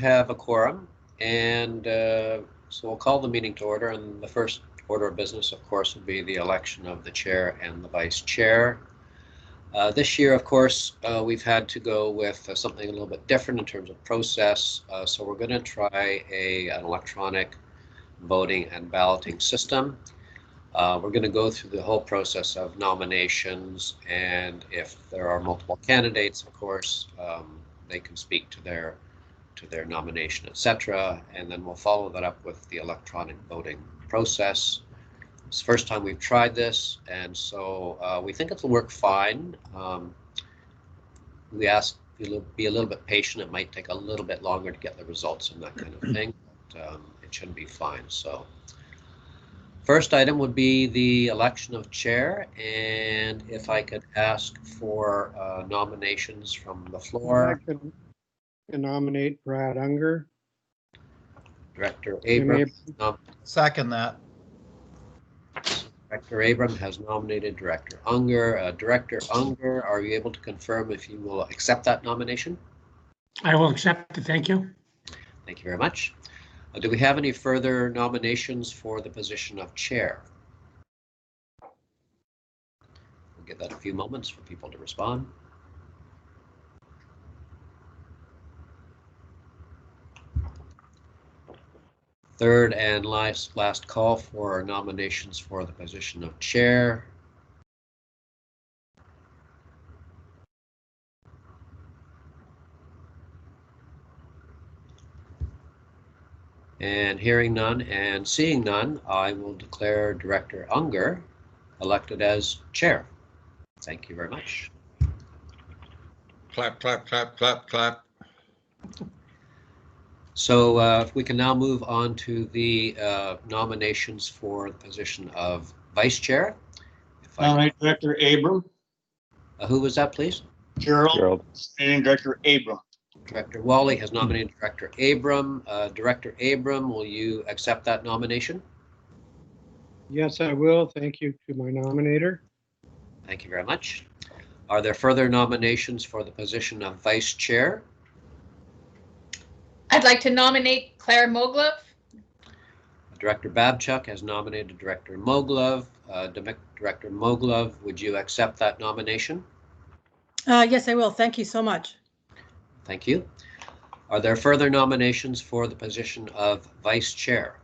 have a quorum, and so we'll call the meeting to order. And the first order of business, of course, will be the election of the chair and the vice chair. This year, of course, we've had to go with something a little bit different in terms of process. So we're going to try an electronic voting and balloting system. We're going to go through the whole process of nominations, and if there are multiple candidates, of course, they can speak to their nomination, etc. And then we'll follow that up with the electronic voting process. It's the first time we've tried this, and so we think it'll work fine. We ask you to be a little bit patient. It might take a little bit longer to get the results and that kind of thing, but it should be fine. So first item would be the election of chair, and if I could ask for nominations from the floor. I can nominate Brad Unger. Director Abram. Second that. Director Abram has nominated Director Unger. Director Unger, are you able to confirm if you will accept that nomination? I will accept it. Thank you. Thank you very much. Do we have any further nominations for the position of chair? We'll give that a few moments for people to respond. Third and last call for nominations for the position of chair. And hearing none and seeing none, I will declare Director Unger elected as chair. Thank you very much. Clap, clap, clap, clap, clap. So if we can now move on to the nominations for the position of vice chair. Nominate Director Abram. Who was that, please? Gerald. And Director Abram. Director Wally has nominated Director Abram. Director Abram, will you accept that nomination? Yes, I will. Thank you to my nominator. Thank you very much. Are there further nominations for the position of vice chair? I'd like to nominate Claire Moglove. Director Babchuk has nominated Director Moglove. Director Moglove, would you accept that nomination? Yes, I will. Thank you so much. Thank you. Are there further nominations for the position of vice chair?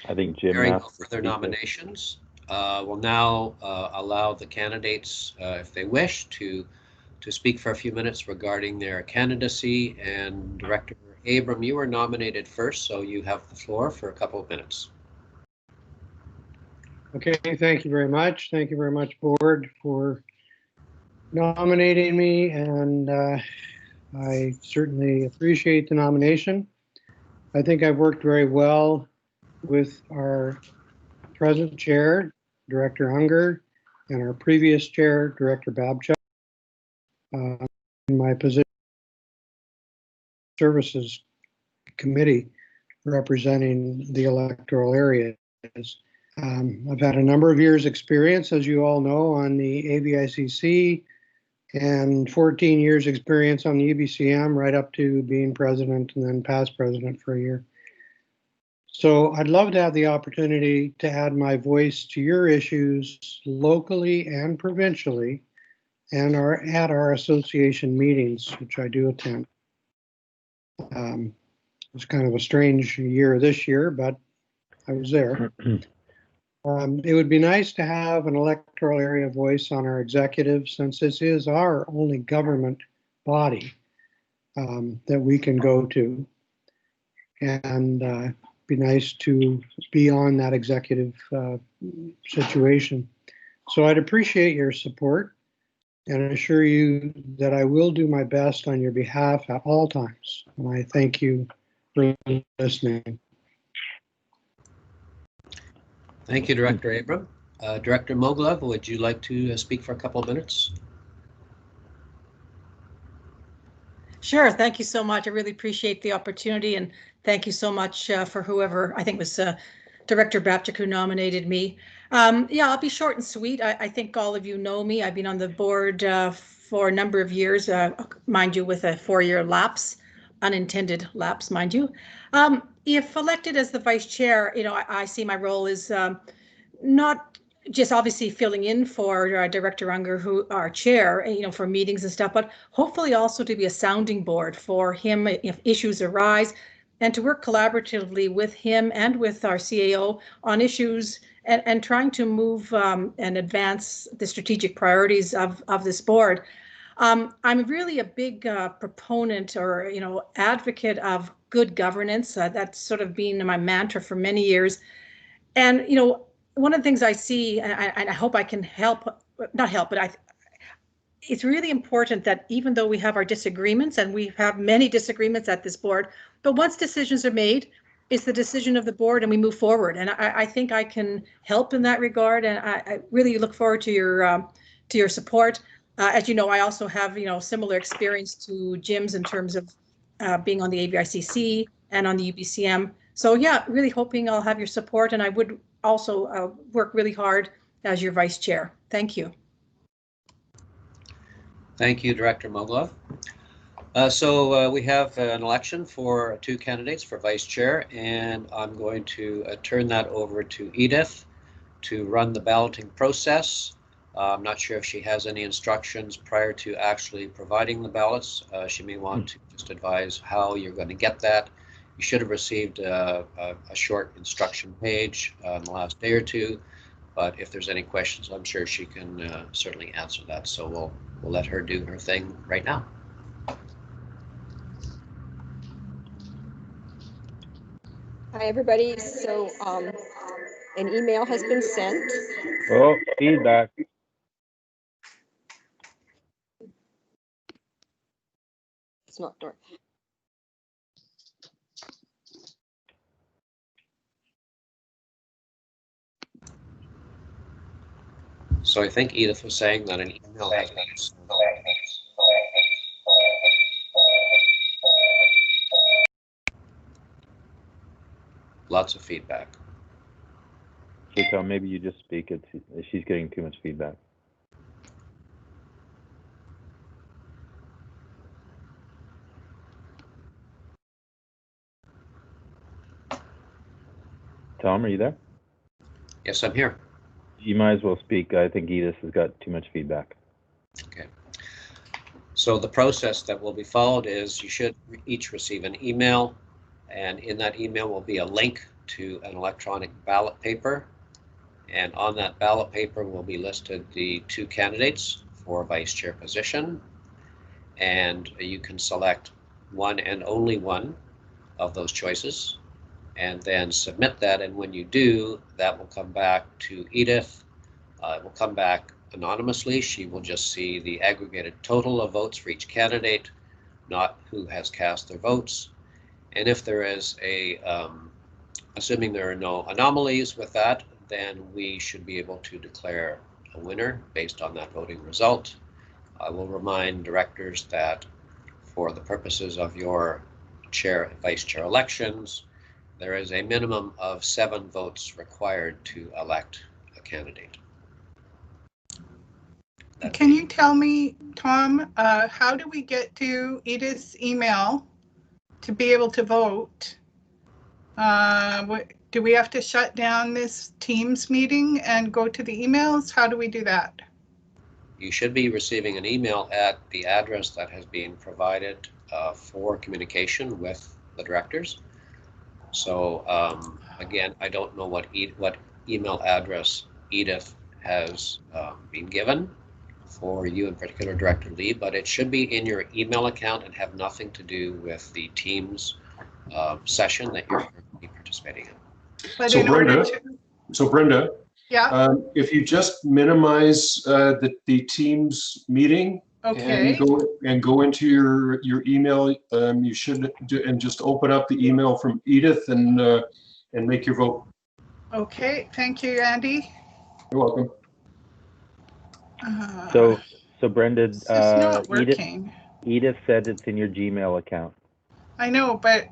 I think Jim Hearing has no to further speak. nominations, we'll now allow the candidates, if they wish, to speak for a few minutes regarding their candidacy. And Director Abram, you were nominated first, so you have the floor for a couple of minutes. Okay, thank you very much. Thank you very much, board, for nominating me, and I certainly appreciate the nomination. I think I've worked very well with our present chair, Director Unger, and our previous chair, Director Babchuk, in my position services committee representing the electoral areas. I've had a number of years experience, as you all know, on the AVICC, and 14 years experience on the EBCM, right up to being president and then past president for a year. So I'd love to have the opportunity to add my voice to your issues locally and provincially, and at our association meetings, which I do attend. It's kind of a strange year this year, but I was there. It would be nice to have an electoral area voice on our executive, since this is our only government body that we can go to, and be nice to be on that executive situation. So I'd appreciate your support and assure you that I will do my best on your behalf at all times. And I thank you for listening. Thank you, Director Abram. Director Moglove, would you like to speak for a couple of minutes? Sure. Thank you so much. I really appreciate the opportunity, and thank you so much for whoever, I think it was Director Babchuk who nominated me. Yeah, I'll be short and sweet. I think all of you know me. I've been on the board for a number of years, mind you, with a 4-year lapse, unintended lapse, mind you. If elected as the vice chair, I see my role as not just obviously filling in for Director Unger, who our chair, for meetings and stuff, but hopefully also to be a sounding board for him if issues arise, and to work collaboratively with him and with our CAO on issues and trying to move and advance the strategic priorities of this board. I'm really a big proponent or, advocate of good governance. That's sort of been my mantra for many years. And, one of the things I see, and I hope I can help, not help, but it's really important that even though we have our disagreements, and we have many disagreements at this board, but once decisions are made, it's the decision of the board and we move forward. And I think I can help in that regard. And I really look forward to your support. As you know, I also have, similar experience to Jim's in terms of being on the AVICC and on the UBCM. So yeah, really hoping I'll have your support, and I would also work really hard as your vice chair. Thank you. Thank you, Director Moglove. So we have an election for 2 candidates for vice chair, and I'm going to turn that over to Edith to run the balloting process. I'm not sure if she has any instructions prior to actually providing the ballots. She may want to just advise how you're going to get that. You should have received a short instruction page in the last day or two, but if there's any questions, I'm sure she can certainly answer that. So we'll let her do her thing right now. Hi, everybody. So an email has been sent. Oh, feedback. It's not dark. So I think Edith was saying that an email has been sent. Lots of feedback. Chantal, maybe you just speak. She's getting too much feedback. Tom, are you there? Yes, I'm here. You might as well speak. I think Edith has got too much feedback. Okay. So the process that will be followed is you should each receive an email, and in that email will be a link to an electronic ballot paper. And on that ballot paper will be listed the 2 candidates for vice chair position. And you can select one and only one of those choices and then submit that. And when you do, that will come back to Edith. It will come back anonymously. She will just see the aggregated total of votes for each candidate, not who has cast their votes. And if there is assuming there are no anomalies with that, then we should be able to declare a winner based on that voting result. I will remind directors that for the purposes of your chair and vice chair elections, there is a minimum of 7 votes required to elect a candidate. Can you tell me, Tom, how do we get to Edith's email to be able to vote? Do we have to shut down this Teams meeting and go to the emails? How do we do that? You should be receiving an email at the address that has been provided for communication with the directors. So again, I don't know what email address Edith has been given for you in particular, Director Lee, but it should be in your email account and have nothing to do with the Teams session that you're currently participating in. But So in order Brenda, yeah. If you just minimize the Teams meeting Okay. and go into your email, you should and just open up the email from Edith and make your vote. Okay, thank you, Andy. You're welcome. So Brenda, it's not working. Edith said it's in your Gmail account. I know, but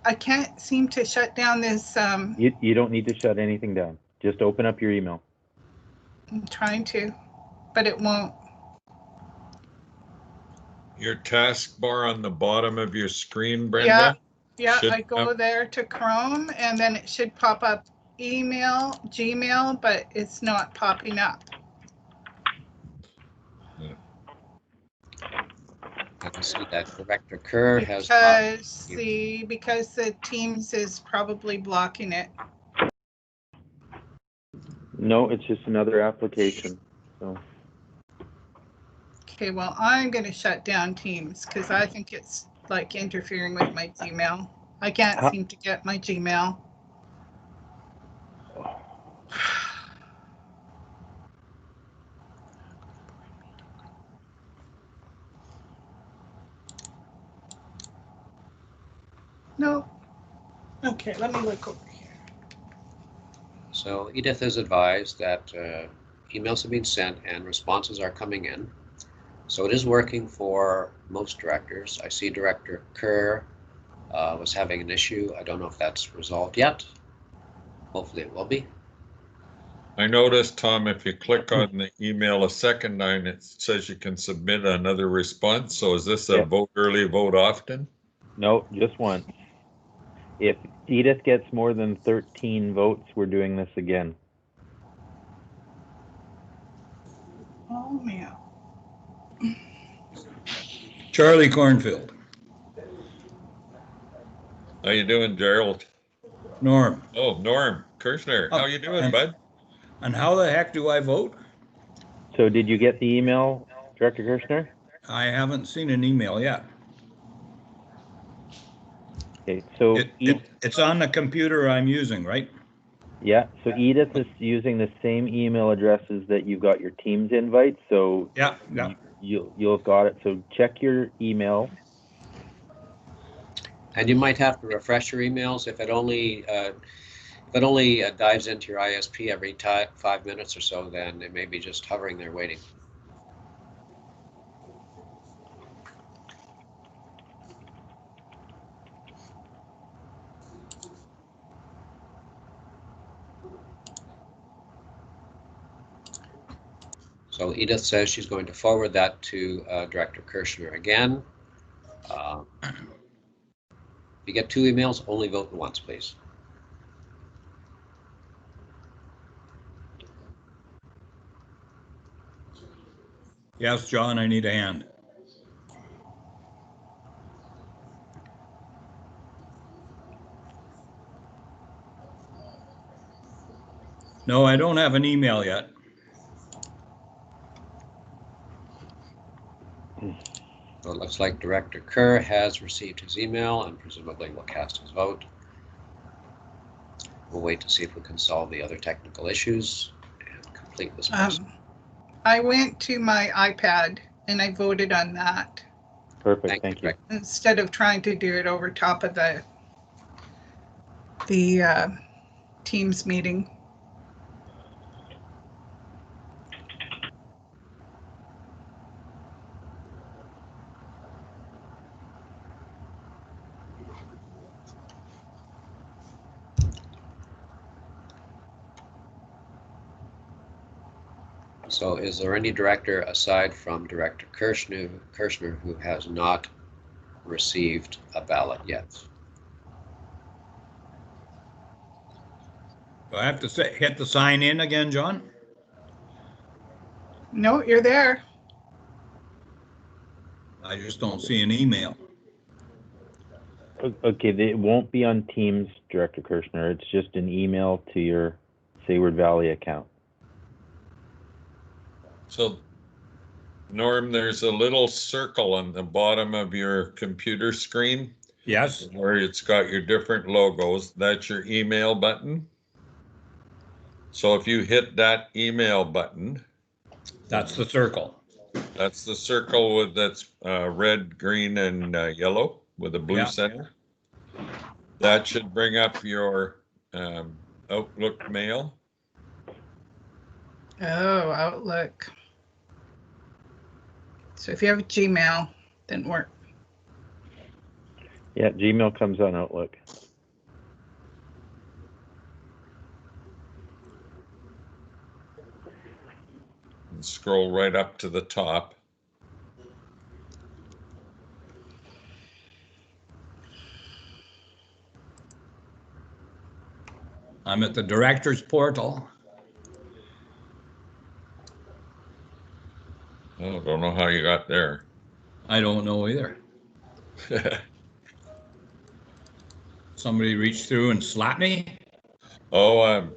I can't seem to shut down this. You don't need to shut anything down. Just open up your email. I'm trying to, but it won't. Your taskbar on the bottom of your screen, Yeah, Brenda? yeah, should I go have- there to Chrome and then it should pop up email, Gmail, but it's not popping up. I can see that Director Kerr has Because the Teams is probably blocking it. No, it's just another application. So Okay, well, I'm going to shut down Teams because I think it's like interfering with my Gmail. I can't Huh? seem to get my Gmail. No. Okay, let me look over here. So Edith has advised that emails have been sent and responses are coming in. So it is working for most directors. I see Director Kerr was having an issue. I don't know if that's resolved yet. Hopefully it will be. I noticed, Tom, if you click on the email a second time, it says you can submit another response. So is this a Yep. vote early, vote often? no, just once. If Edith gets more than 13 votes, we're doing this again. Oh, man. Charlie Cornfield. How you doing, Gerald? Norm. Oh, Norm Kirchner. How you doing, bud? And how the heck do I vote? So did you get the email, Director Kirshner? I haven't seen an email yet. Okay, so It's on the computer I'm using, right? yeah, so Edith is using the same email addresses that you got your Teams invite. So Yeah. you'll have got it. So check your email. And you might have to refresh your emails if it only dives into your ISP every 5 minutes or so. Then it may be just hovering there waiting. So Edith says she's going to forward that to Director Kirshner again. If you get 2 emails, only vote once, please. Yes, John, I need a hand. No, I don't have an email yet. So it looks like Director Kerr has received his email and presumably will cast his vote. We'll wait to see if we can solve the other technical issues and complete this process. I went to my iPad and I voted on that. Perfect, thank you. Instead of trying to do it over top of the Teams meeting. So is there any director aside from Director Kirshner who has not received a ballot yet? Do I have to hit the sign in again, John? No, you're there. I just don't see an email. Okay, it won't be on Teams, Director Kirshner. It's just an email to your Sayward Valley account. So, Norm, there's a little circle on the bottom of your computer screen. Yes. Where it's got your different logos. That's your email button. So if you hit that email button. That's the circle. That's the circle with that's red, green, and yellow with a blue center. That should bring up your Outlook mail. Oh, Outlook. So if you have a Gmail, didn't work. Yeah, Gmail comes on Outlook. and scroll right up to the top. I'm at the director's portal. Oh, don't know how you got there. I don't know either. Somebody reached through and slapped me? Oh,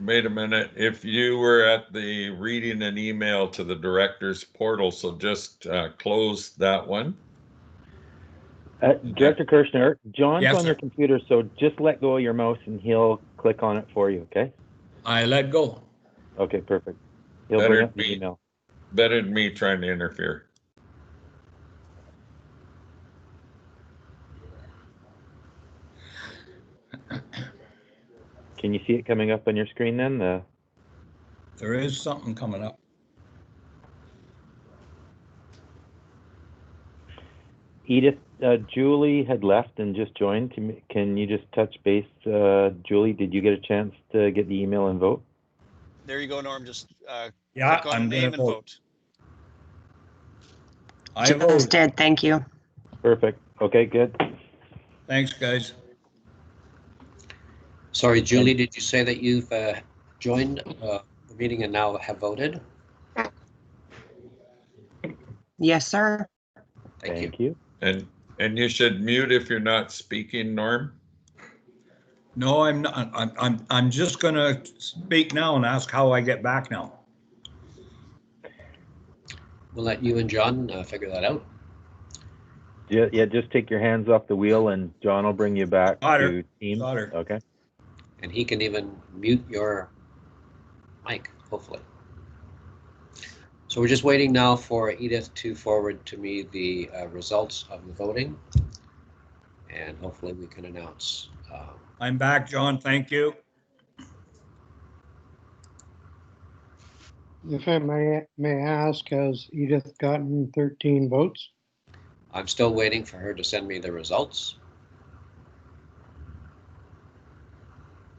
wait a minute. If you were at the reading an email to the director's portal, so just close that one. Director Kirshner, John's Yes, on your sir. computer, so just let go of your mouse and he'll click on it for you, okay? I let go. Okay, perfect. He'll Better bring up the be- email. Better than me trying to interfere. Can you see it coming up on your screen then? There is something coming up. Edith, Julie had left and just joined. Can you just touch base? Julie, did you get a chance to get the email and vote? There you go, Norm. Just Yeah, click on I'm the gonna name and vote. vote. I Just vote. did, thank you. Perfect. Okay, good. Thanks, guys. Sorry, Julie, did you say that you've joined the meeting and now have voted? Yes, sir. Thank you. you. And you should mute if you're not speaking, Norm. No, I'm not. I'm just gonna speak now and ask how I get back now. We'll let you and John figure that out. Yeah, just take your hands off the wheel and John will bring you back to Teams. Okay. And he can even mute your mic, hopefully. So we're just waiting now for Edith to forward to me the results of the voting. And hopefully we can announce. I'm back, John. Thank you. If I may ask, has Edith gotten 13 votes? I'm still waiting for her to send me the results.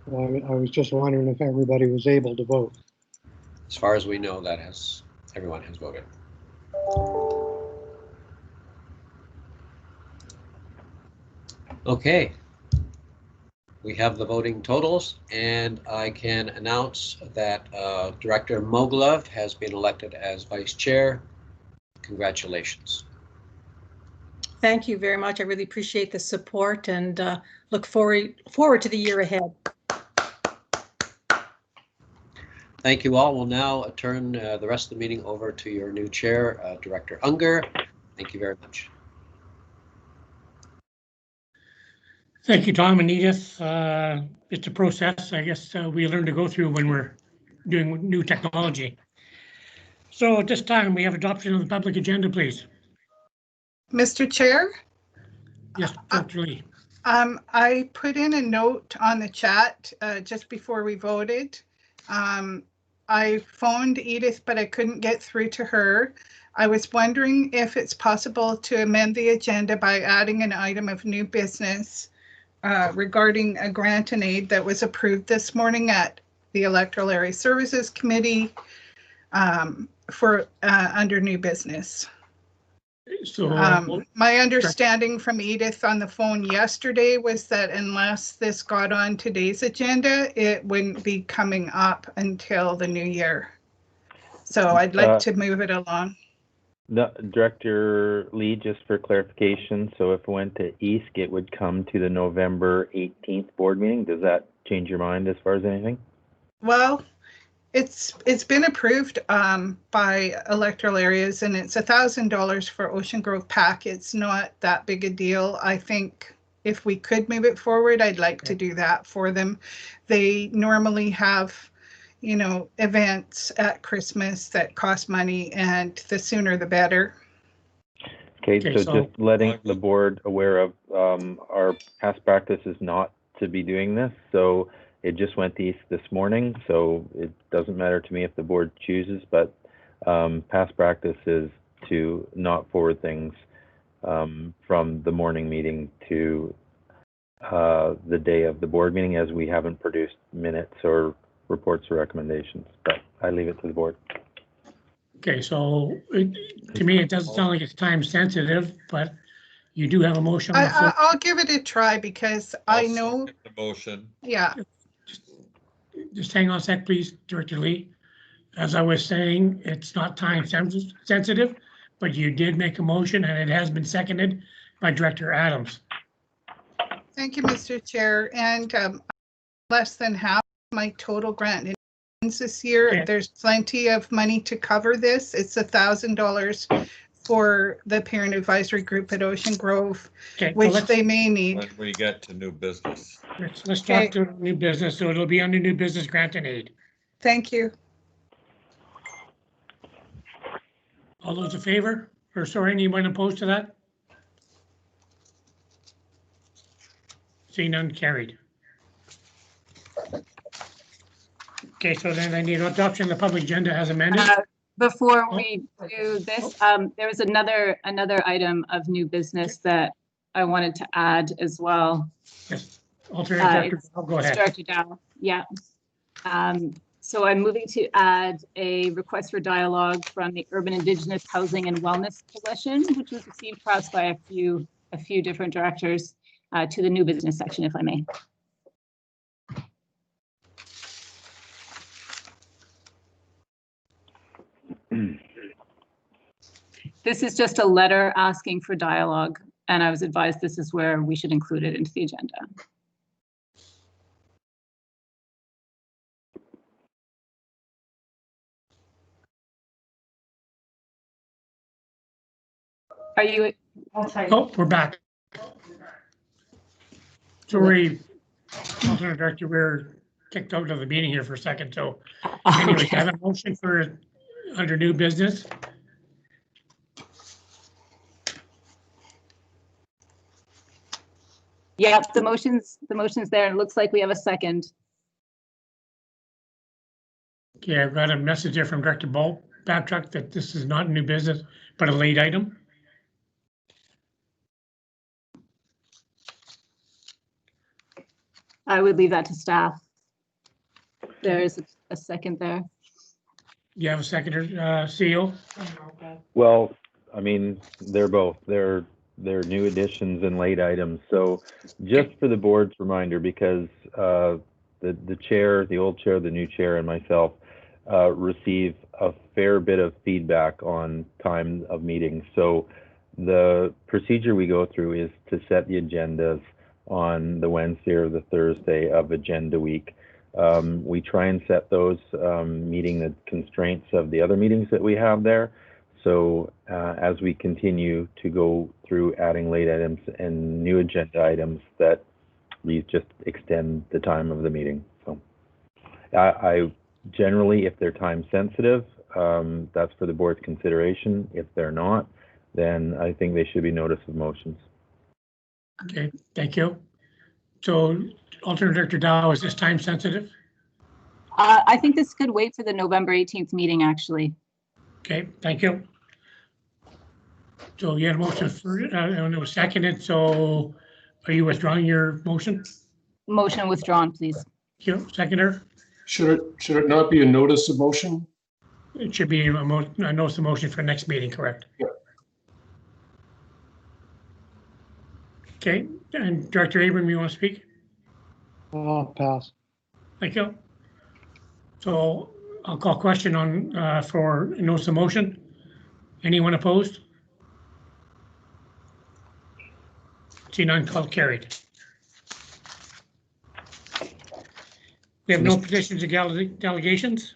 Well, I was just wondering if everybody was able to vote. As far as we know, everyone has voted. Okay. We have the voting totals, and I can announce that Director Moglov has been elected as Vice Chair. Congratulations. Thank you very much. I really appreciate the support and look forward to the year ahead. Thank you all. We'll now turn the rest of the meeting over to your new chair, Director Unger. Thank you very much. Thank you, Tom and Edith. It's a process, I guess, we learn to go through when we're doing new technology. So at this time, we have adoption of the public agenda, please. Mr. Chair? Yes, Dr. Lee. I put in a note on the chat just before we voted. I phoned Edith, but I couldn't get through to her. I was wondering if it's possible to amend the agenda by adding an item of new business regarding a grant and aid that was approved this morning at the Electoral Area Services Committee for under new business. So my understanding from Edith on the phone yesterday was that unless this got on today's agenda, it wouldn't be coming up until the new year. So I'd like to move it along. No, Director Lee, just for clarification, so if it went to EASC, it would come to the November 18th board meeting. Does that change your mind as far as anything? Well, it's been approved by electoral areas, and it's $1,000 for Ocean Grove PAC. It's not that big a deal. I think if we could move it forward, I'd like to do that for them. They normally have, you know, events at Christmas that cost money, and the sooner the better. Okay, so just letting the board aware of our past practice is not to be doing this. So it just went to EASC this morning, so it doesn't matter to me if the board chooses, but past practice is to not forward things from the morning meeting to the day of the board meeting, as we haven't produced minutes or reports or recommendations, but I leave it to the board. Okay, so to me, it doesn't sound like it's time sensitive, but you do have a motion on the floor. I'll give it a try because I know, The motion. yeah, Just hang on a sec, please, Director Lee. As I was saying, it's not time sensitive, but you did make a motion and it has been seconded by Director Adams. thank you, Mr. Chair. And less than half my total grant this year. Okay. There's plenty of money to cover this. It's $1,000 for the parent advisory group at Ocean Grove, Okay, which they may need. When we get to new business. Let's talk to new business. So it'll be under new business grant and aid. Thank you. All those in favor? Or sorry, anyone opposed to that? Seeing none, carried. Okay, so then I need adoption of the public agenda as amended. Before we do this, there was another item of new business that I wanted to add as well. Yes, alternate director, go ahead. Director Dow, yeah. So I'm moving to add a request for dialogue from the Urban Indigenous Housing and Wellness Coalition, which was received across by a few different directors, to the new business section, if I may. This is just a letter asking for dialogue, and I was advised this is where we should include it into the agenda. Are you? Oh, we're back. Sorry, alternate director, we're kicked out of the meeting here for a second. So anyway, I have a motion for under new business. Yeah, the motion's there. It looks like we have a second. Okay, I've got a message here from Director Babchuck that this is not new business, but a late item. I would leave that to staff. There is a second there. You have a seconder, CEO? Well, I mean, they're both. They're new additions and late items. So just for the board's reminder, because the chair, the old chair, the new chair, and myself receive a fair bit of feedback on time of meetings. So the procedure we go through is to set the agendas on the Wednesday or the Thursday of agenda week. We try and set those meeting the constraints of the other meetings that we have there. So as we continue to go through adding late items and new agenda items, that we just extend the time of the meeting. So I generally, if they're time sensitive, that's for the board's consideration. If they're not, then I think they should be notice of motions. Okay, thank you. So alternate director Dow, is this time sensitive? I think this could wait for the November 18th meeting, actually. Okay, thank you. So you had a motion for, and it was seconded. So are you withdrawing your motion? Motion withdrawn, please. Thank you, seconder. Should it not be a notice of motion? It should be a notice of motion for next meeting, correct? Yeah. Okay, and Director Abram, you want to speak? I'll pass. Thank you. So I'll call question on for notice of motion. Anyone opposed? See none, called carried. We have no petitions or delegations.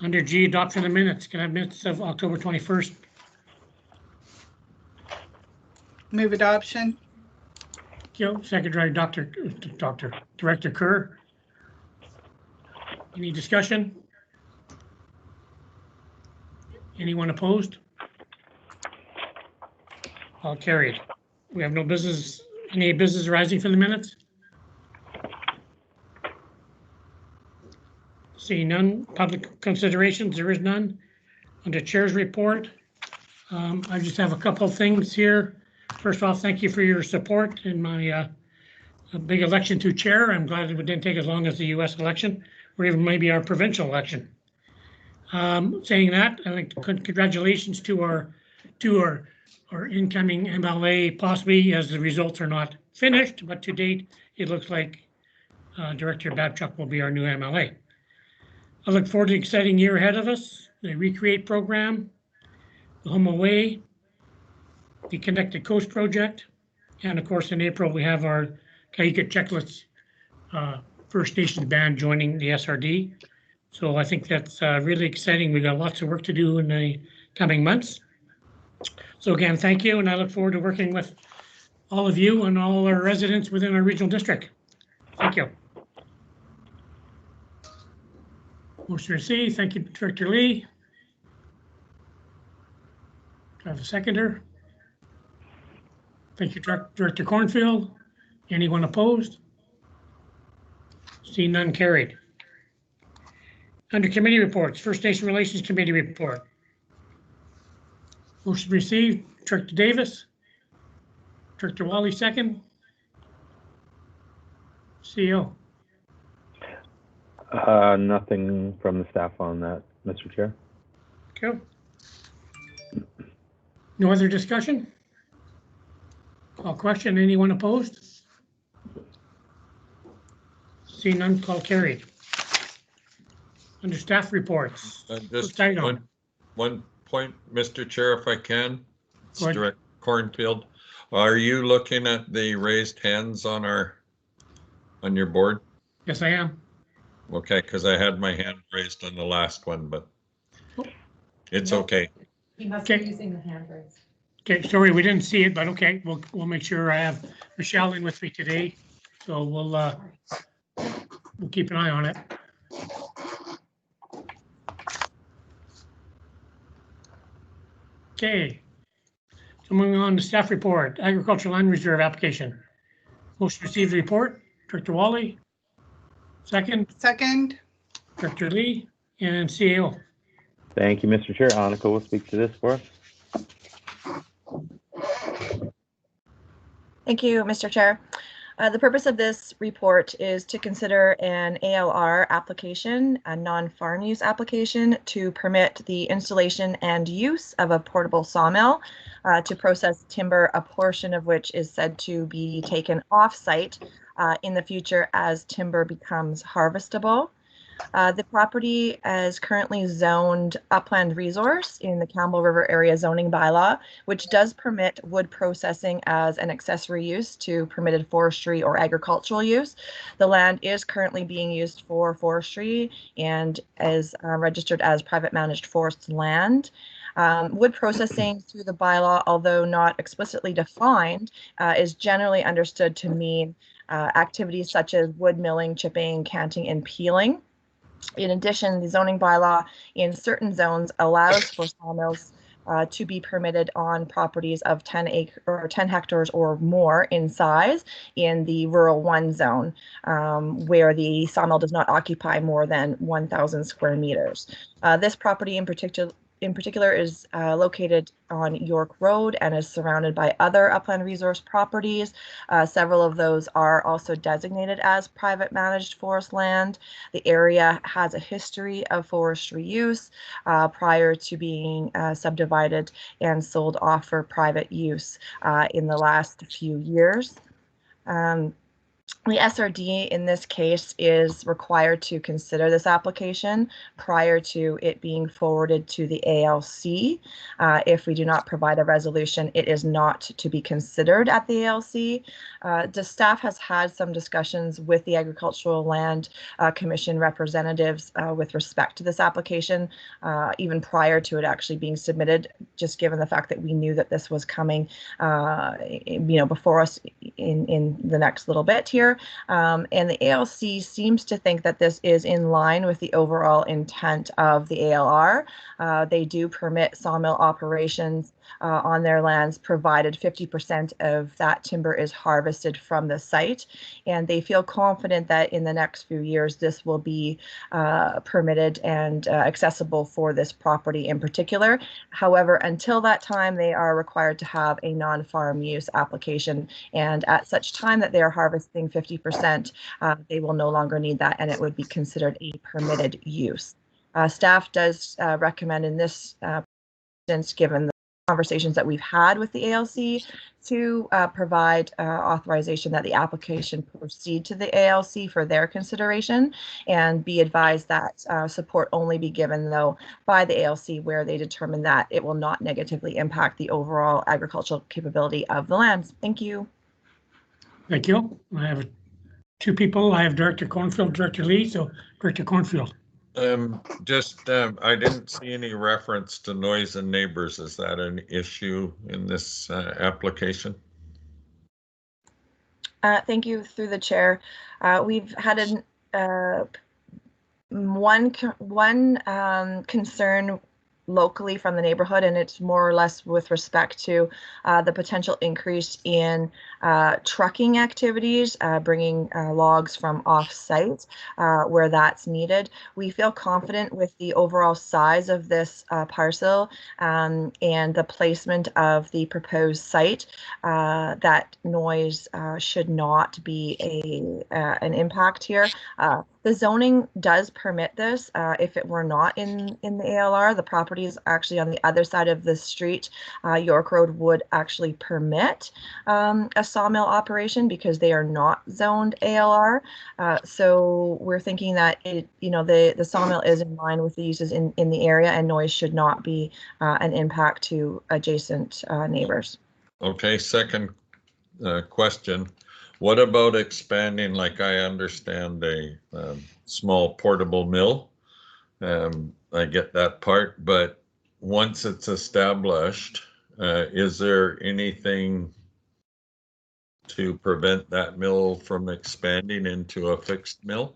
Under G, adoption of minutes. Can I have minutes of October 21st? Move adoption. Thank you. Secretary Director Kerr. Any discussion? Anyone opposed? All carried. We have no business, any business arising from the minutes? Seeing none, public considerations, there is none. Under chair's report, I just have a couple of things here. First off, thank you for your support in my big election to chair. I'm glad it didn't take as long as the US election or even maybe our provincial election. Saying that, I'd like to congratulations to our incoming MLA, possibly as the results are not finished, but to date, it looks like Director Babchuk will be our new MLA. I look forward to an exciting year ahead of us, the Recreate program, the Home Away, the Connected Coast project, and of course in April we have our Kaika Checklist First Nations band joining the SRD. So I think that's really exciting. We've got lots of work to do in the coming months. So again, thank you, and I look forward to working with all of you and all our residents within our regional district. Thank you. Motion received. Thank you, Director Lee. Do I have a seconder? Thank you, Director Cornfield. Anyone opposed? See none, carried. Under committee reports, First Nation Relations Committee report. Motion received. Director Davis. Director Wally, second. CEO. Nothing from the staff on that, Mr. Chair. Okay. No other discussion? Call question. Anyone opposed? See none, call carried. Under staff reports. Just one point, Mr. Chair, if I can. It's Director Cornfield. Are you looking at the raised hands on your board? Yes, I am. Okay, because I had my hand raised on the last one, but it's okay. He must be using the hand raise. Okay, sorry, we didn't see it, but okay, we'll make sure. I have Michelle in with me today, so we'll keep an eye on it. Okay, so moving on to staff report, agricultural land reserve application. Motion received report, Director Wally. Second. Second. Director Lee and CAO. Thank you, Mr. Chair. Annika will speak to this for us. Thank you, Mr. Chair. The purpose of this report is to consider an ALR application, a non-farm use application, to permit the installation and use of a portable sawmill to process timber, a portion of which is said to be taken off-site in the future as timber becomes harvestable. The property is currently zoned upland resource in the Campbell River Area Zoning Bylaw, which does permit wood processing as an accessory use to permitted forestry or agricultural use. The land is currently being used for forestry and is registered as private managed forest land. Wood processing through the bylaw, although not explicitly defined, is generally understood to mean activities such as wood milling, chipping, canting, and peeling. In addition, the zoning bylaw in certain zones allows for sawmills to be permitted on properties of 10 hectares or more in size in the rural 1 zone, where the sawmill does not occupy more than 1,000 square meters. This property in particular is located on York Road and is surrounded by other upland resource properties. Several of those are also designated as private managed forest land. The area has a history of forestry use prior to being subdivided and sold off for private use in the last few years. The SRD in this case is required to consider this application prior to it being forwarded to the ALC. If we do not provide a resolution, it is not to be considered at the ALC. The staff has had some discussions with the Agricultural Land Commission representatives with respect to this application, even prior to it actually being submitted, just given the fact that we knew that this was coming before us in the next little bit here. And the ALC seems to think that this is in line with the overall intent of the ALR. They do permit sawmill operations on their lands, provided 50% of that timber is harvested from the site. And they feel confident that in the next few years, this will be permitted and accessible for this property in particular. However, until that time, they are required to have a non-farm use application. And at such time that they are harvesting 50%, they will no longer need that, and it would be considered a permitted use. Staff does recommend in this instance, given the conversations that we've had with the ALC, to provide authorization that the application proceed to the ALC for their consideration, and be advised that support only be given, though, by the ALC where they determine that it will not negatively impact the overall agricultural capability of the lands. Thank you. Thank you. I have two people. I have Director Cornfield, Director Lee. So Director Cornfield. I didn't see any reference to noise and neighbors. Is that an issue in this application? Thank you, through the chair. We've had one concern locally from the neighborhood, and it's more or less with respect to the potential increase in trucking activities, bringing logs from off-site where that's needed. We feel confident with the overall size of this parcel and the placement of the proposed site that noise should not be an impact here. The zoning does permit this. If it were not in the ALR, the property is actually on the other side of the street. York Road would actually permit a sawmill operation because they are not zoned ALR. So we're thinking that the sawmill is in line with the uses in the area, and noise should not be an impact to adjacent neighbors. Okay, second question. What about expanding, like I understand, a small portable mill? I get that part, but once it's established, is there anything to prevent that mill from expanding into a fixed mill?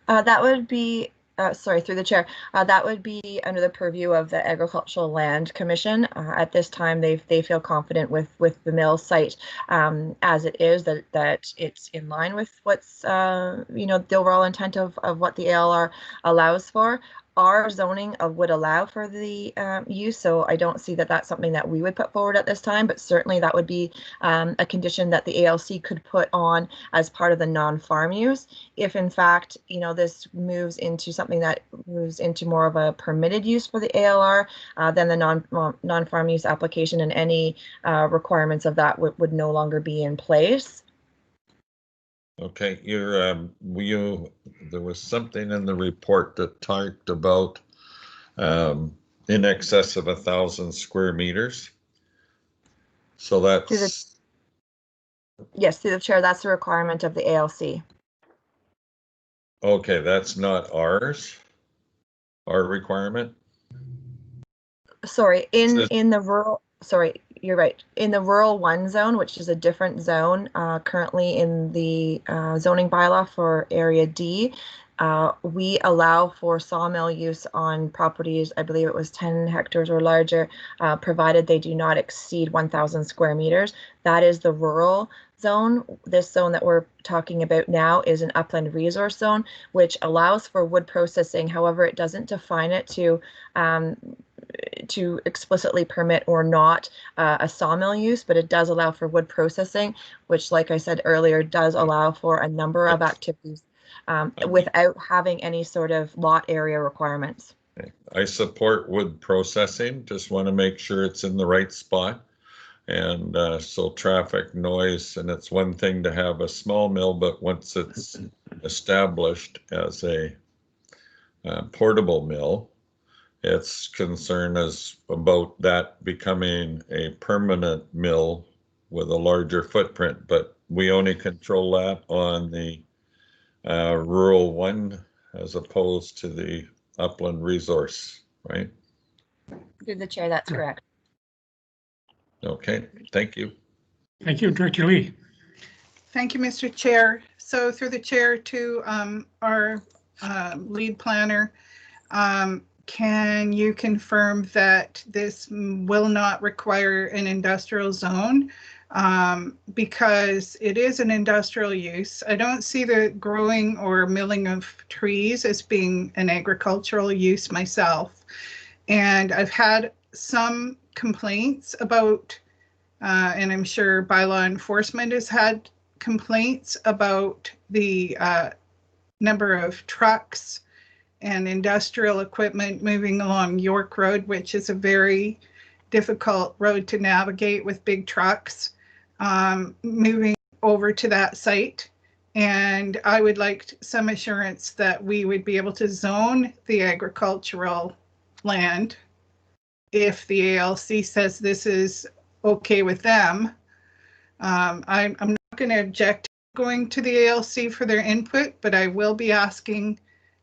That would be, sorry, through the chair, that would be under the purview of the Agricultural Land Commission. At this time, they feel confident with the mill site as it is, that it's in line with what's the overall intent of what the ALR allows for. Our zoning would allow for the use, so I don't see that that's something that we would put forward at this time, but certainly that would be a condition that the ALC could put on as part of the non-farm use. If in fact, this moves into something that moves into more of a permitted use for the ALR, then the non-farm use application and any requirements of that would no longer be in place. Okay, there was something in the report that talked about in excess of 1,000 square meters. So that's yes, through the chair, that's the requirement of the ALC. Okay, that's not our requirement. Sorry, in the rural. Sorry, you're right. In the rural 1 zone, which is a different zone, currently in the zoning bylaw for area D, we allow for sawmill use on properties, I believe it was 10 hectares or larger, provided they do not exceed 1,000 square meters. That is the rural zone. This zone that we're talking about now is an upland resource zone, which allows for wood processing. However, it doesn't define it to explicitly permit or not a sawmill use, but it does allow for wood processing, which, like I said earlier, does allow for a number of activities without having any sort of lot area requirements. I support wood processing, just want to make sure it's in the right spot. And so traffic, noise, and it's one thing to have a small mill, but once it's established as a portable mill, its concern is about that becoming a permanent mill with a larger footprint, but we only control that on the rural 1 as opposed to the upland resource, right? Through the chair, that's correct. Okay, thank you. Thank you, Director Lee. Thank you, Mr. Chair. So through the chair to our lead planner, can you confirm that this will not require an industrial zone? Because it is an industrial use. I don't see the growing or milling of trees as being an agricultural use myself. And I've had some complaints about, and I'm sure bylaw enforcement has had complaints about the number of trucks and industrial equipment moving along York Road, which is a very difficult road to navigate with big trucks, moving over to that site. And I would like some assurance that we would be able to zone the agricultural land if the ALC says this is okay with them. I'm not going to object to going to the ALC for their input, but I will be asking,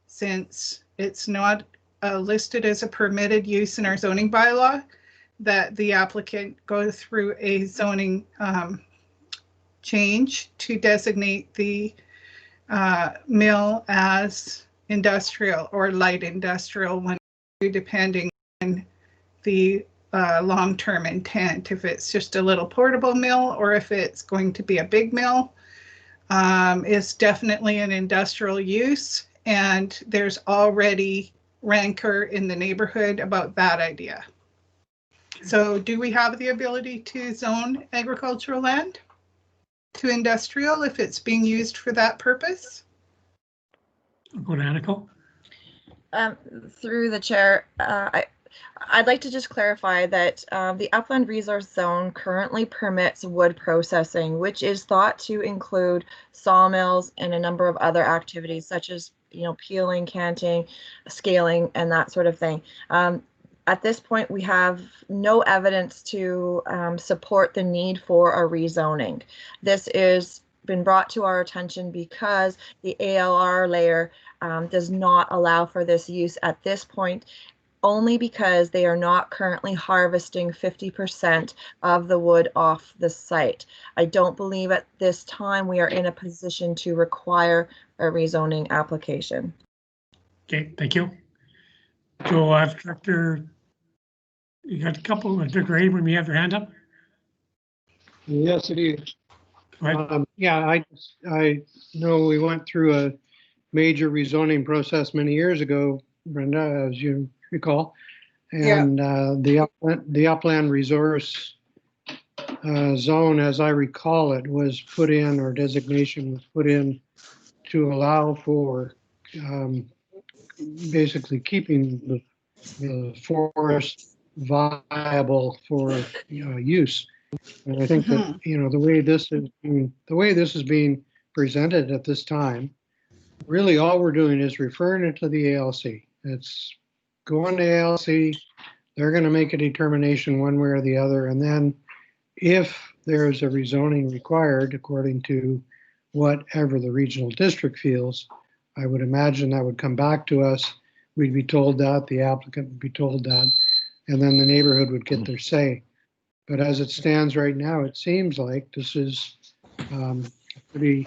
since it's not listed as a permitted use in our zoning bylaw, that the applicant go through a zoning change to designate the mill as industrial or light industrial, when depending on the long-term intent, if it's just a little portable mill or if it's going to be a big mill. It's definitely an industrial use, and there's already rancor in the neighborhood about that idea. So do we have the ability to zone agricultural land to industrial if it's being used for that purpose? Go to Aniko. Through the chair, I'd like to just clarify that the Upland Resource Zone currently permits wood processing, which is thought to include sawmills and a number of other activities such as, peeling, canting, scaling, and that sort of thing. At this point, we have no evidence to support the need for a rezoning. This is been brought to our attention because the ALR layer does not allow for this use at this point, only because they are not currently harvesting 50% of the wood off the site. I don't believe at this time we are in a position to require a rezoning application. Okay, thank you. So Director, you got a couple, Director Abram, you have your hand up? Yes, it is. Right. Yeah, I know we went through a major rezoning process many years ago, Brenda, as you recall, and the upland resource zone, as I recall it, was put in, or designation was put in, to allow for basically keeping the forest viable for use. And I think that the way this is being presented at this time, really all we're doing is referring it to the ALC. It's going to ALC. They're going to make a determination one way or the other, and then if there's a rezoning required according to whatever the regional district feels, I would imagine that would come back to us. We'd be told that, the applicant would be told that, and then the neighborhood would get their say. But as it stands right now, it seems like this is a pretty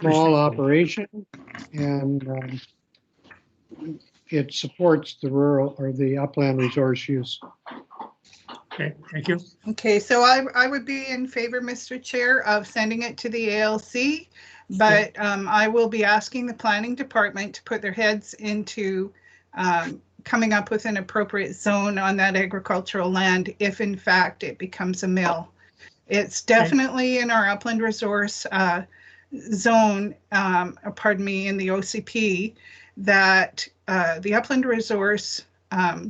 small operation, and it supports the rural or the upland resource use. Okay, thank you. Okay, so I would be in favor, Mr. Chair, of sending it to the ALC, but I will be asking the planning department to put their heads into coming up with an appropriate zone on that agricultural land if in fact it becomes a mill. It's definitely in our upland resource zone, pardon me, in the OCP, that the upland resource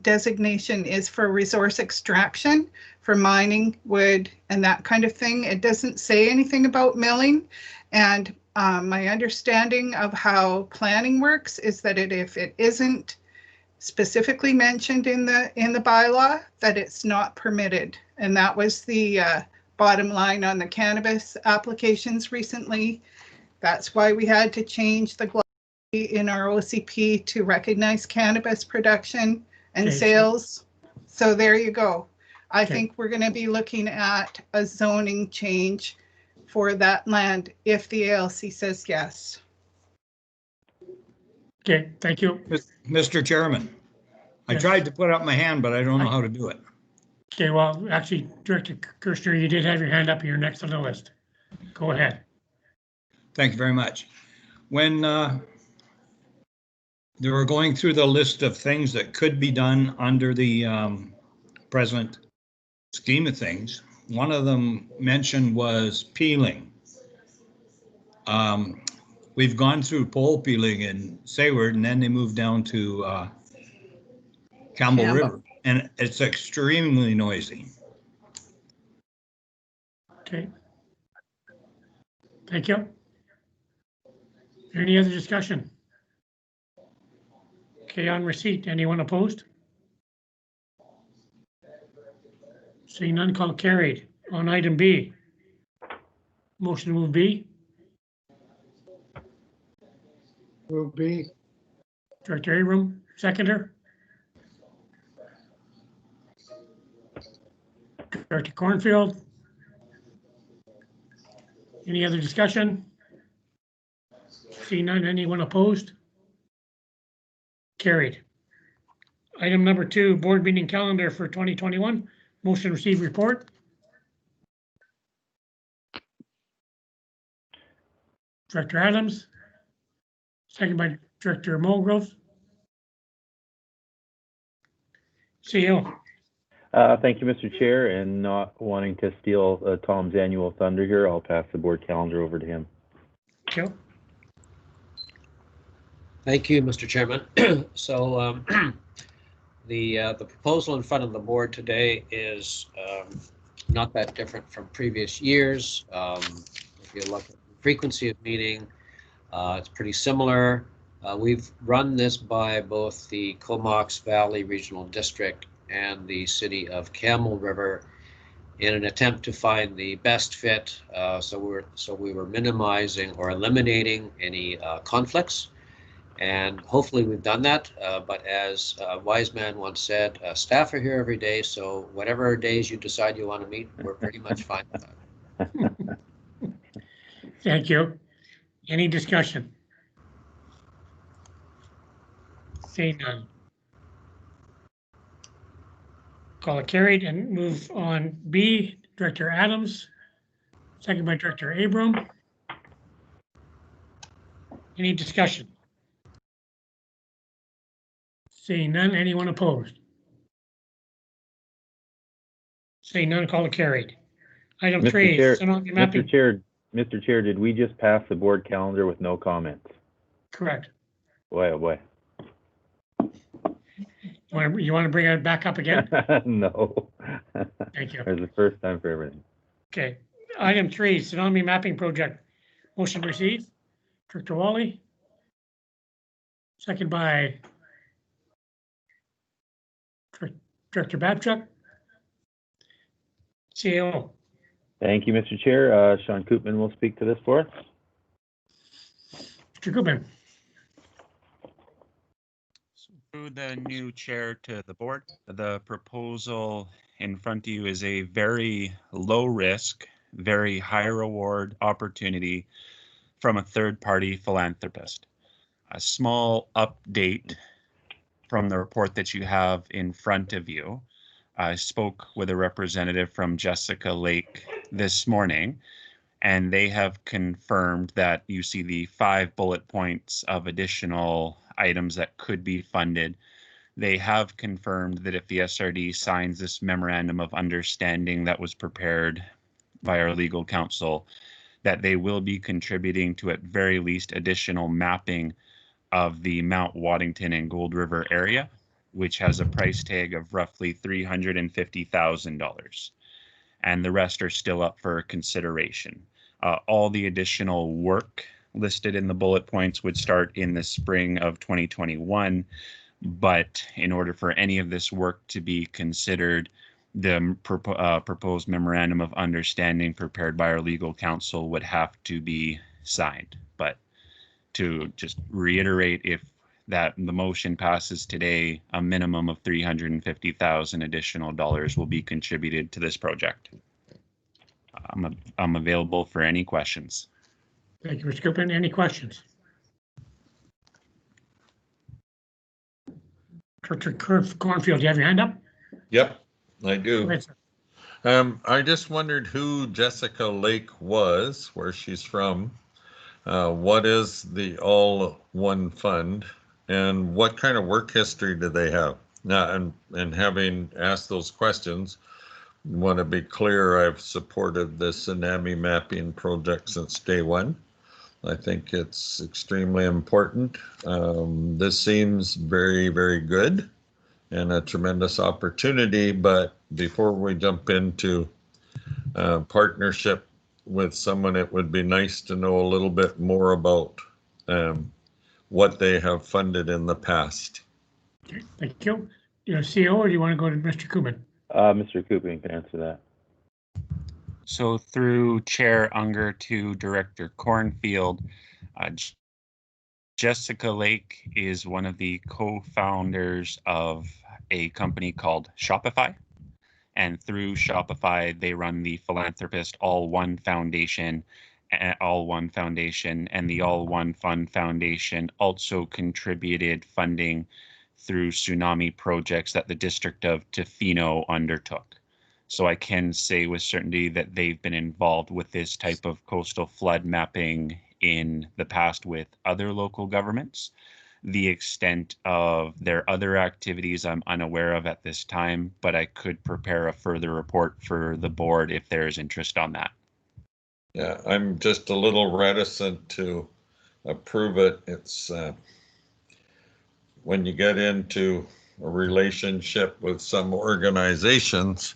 designation is for resource extraction, for mining, wood, and that kind of thing. It doesn't say anything about milling. And my understanding of how planning works is that if it isn't specifically mentioned in the bylaw, that it's not permitted. And that was the bottom line on the cannabis applications recently. That's why we had to change the glossary in our OCP to recognize cannabis production and sales. So there you go. I think we're going to be looking at a zoning change for that land if the ALC says yes. Okay, thank you. Mr. Chairman, I tried to put up my hand, but I don't know how to do it. Okay, well, actually, Director Kirschner, you did have your hand up. You're next on the list. Go ahead. Thank you very much. When they were going through the list of things that could be done under the present scheme of things, one of them mentioned was peeling. we've gone through pole peeling in Sayward, and then they moved down to Campbell River, and it's extremely noisy. Okay. Thank you. Any other discussion? Okay, on receipt, anyone opposed? Seeing none, call carried. On item B. Motion to move B. Move B. Director Abram, seconder. Director Cornfield. Any other discussion? Seeing none, anyone opposed? Carried. Item number 2, board meeting calendar for 2021. Motion to receive report. Director Adams. Second by Director Mulgrove. CEO. Thank you, Mr. Chair, and not wanting to steal Tom's annual thunder here, I'll pass the board calendar over to him. Okay. Thank you, Mr. Chairman. So the proposal in front of the board today is not that different from previous years. If you look at the frequency of meeting, it's pretty similar. We've run this by both the Comox Valley Regional District and the City of Campbell River in an attempt to find the best fit. So we were minimizing or eliminating any conflicts, and hopefully we've done that. But as a wise man once said, staff are here every day, so whatever days you decide you want to meet, we're pretty much fine with that. Thank you. Any discussion? Seeing none. Call it carried and move on B. Director Adams, second by Director Abram. Any discussion? Seeing none, anyone opposed? Seeing none, call it carried. Item 3, Mr. Chair, did we just pass the board calendar with no comments? Correct. Boy, oh boy. You want to bring it back up again? No. Thank you. There's the first time for everything. Okay. Item 3, Tsunami Mapping Project. Motion received. Director Wally. Second by Director Babchuk. CEO. Thank you, Mr. Chair. Sean Koopman will speak to this for us. Mr. Koopman. Through the new chair to the board, the proposal in front of you is a very low risk, very high reward opportunity from a third-party philanthropist. A small update from the report that you have in front of you. I spoke with a representative from Jessica Lake this morning, and they have confirmed that you see the 5 bullet points of additional items that could be funded. They have confirmed that if the SRD signs this memorandum of understanding that was prepared by our legal counsel, that they will be contributing to at very least additional mapping of the Mount Waddington and Gold River area, which has a price tag of roughly $350,000. And the rest are still up for consideration. All the additional work listed in the bullet points would start in the spring of 2021. But in order for any of this work to be considered, the proposed memorandum of understanding prepared by our legal counsel would have to be signed. But to just reiterate, if that the motion passes today, a minimum of $350,000 additional dollars will be contributed to this project. I'm available for any questions. Thank you, Mr. Koopman. Any questions? Director Cornfield, do you have your hand up? Yep, I do. Go ahead, sir. I just wondered who Jessica Lake was, where she's from. What is the All One Fund, and what kind of work history do they have? Now, and having asked those questions, I want to be clear, I've supported the tsunami mapping project since day one. I think it's extremely important. This seems very, very good and a tremendous opportunity, but before we jump into partnership with someone, it would be nice to know a little bit more about what they have funded in the past. Okay, thank you. Your CO, or do you want to go to Mr. Kubin? Mr. Kubin can answer that. So through Chair Unger to Director Cornfield, Jessica Lake is one of the co-founders of a company called Shopify. And through Shopify, they run the philanthropist All One Foundation, and the All One Fund Foundation also contributed funding through tsunami projects that the District of Tofino undertook. So I can say with certainty that they've been involved with this type of coastal flood mapping in the past with other local governments. The extent of their other activities I'm unaware of at this time, but I could prepare a further report for the board if there is interest on that. Yeah, I'm just a little reticent to approve it. It's when you get into a relationship with some organizations,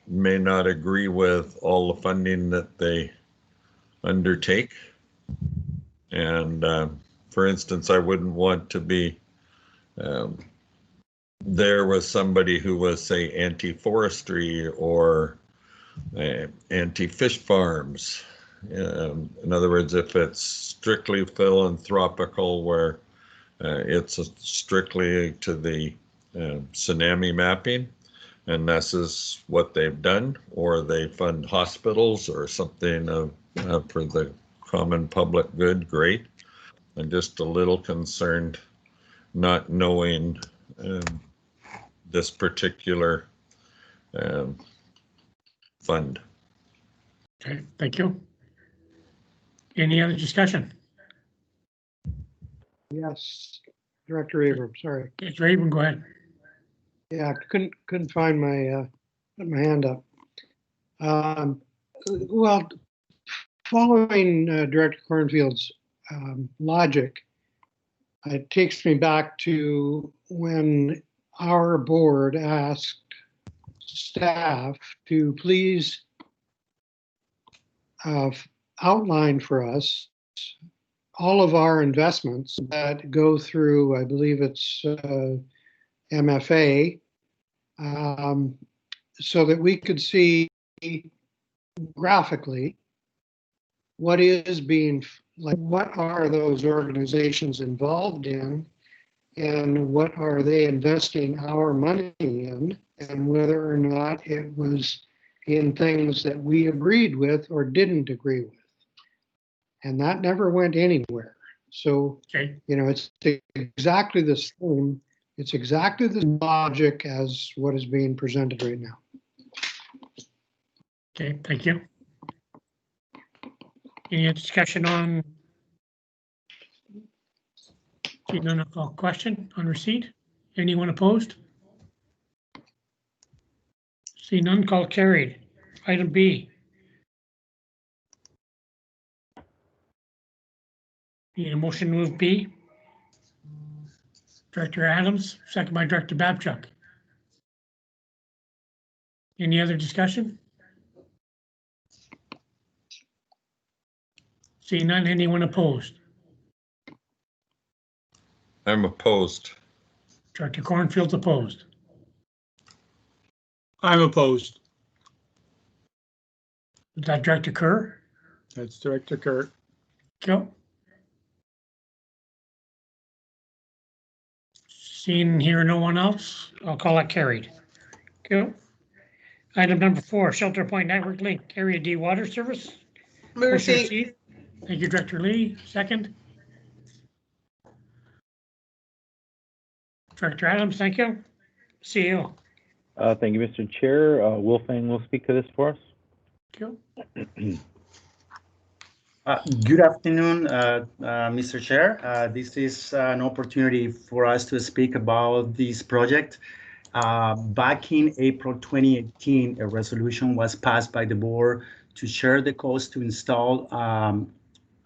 may not agree with all the funding that they undertake. And for instance, I wouldn't want to be there with somebody who was, say, anti-forestry or anti-fish farms. In other words, if it's strictly philanthropical, where it's strictly to the tsunami mapping, and this is what they've done, or they fund hospitals or something for the common public good, great. I'm just a little concerned not knowing this particular fund. Okay, thank you. Any other discussion? Yes, Director Abrams, sorry. Director Abrams, go ahead. Yeah, couldn't find my put my hand up. Well, following Director Cornfield's logic, it takes me back to when our board asked staff to please outline for us all of our investments that go through, I believe it's MFA, so that we could see graphically what is being, like, what are those organizations involved in, and what are they investing our money in, and whether or not it was in things that we agreed with or didn't agree with. And that never went anywhere. So, okay, you know, it's exactly the same. It's exactly the logic as what is being presented right now. Okay, thank you. Any discussion on? See none, I'll call question on receipt. Anyone opposed? See none, call carried. Item B. Need a motion to move B. Director Adams, second by Director Babchuk. Any other discussion? See none, anyone opposed? I'm opposed. Director Cornfield's opposed. I'm opposed. Is that Director Kerr? That's Director Kurt. Go. Seeing here no one else, I'll call it carried. Go. Item number 4, Shelter Point Network Link Area D Water Service. Move Motion receipt. received. Thank you, Director Lee. Second. Director Adams, thank you. CEO. Thank you, Mr. Chair. Wolfgang will speak to this for us. Go. Good afternoon, Mr. Chair. This is an opportunity for us to speak about this project. Back in April 2018, a resolution was passed by the board to share the cost to install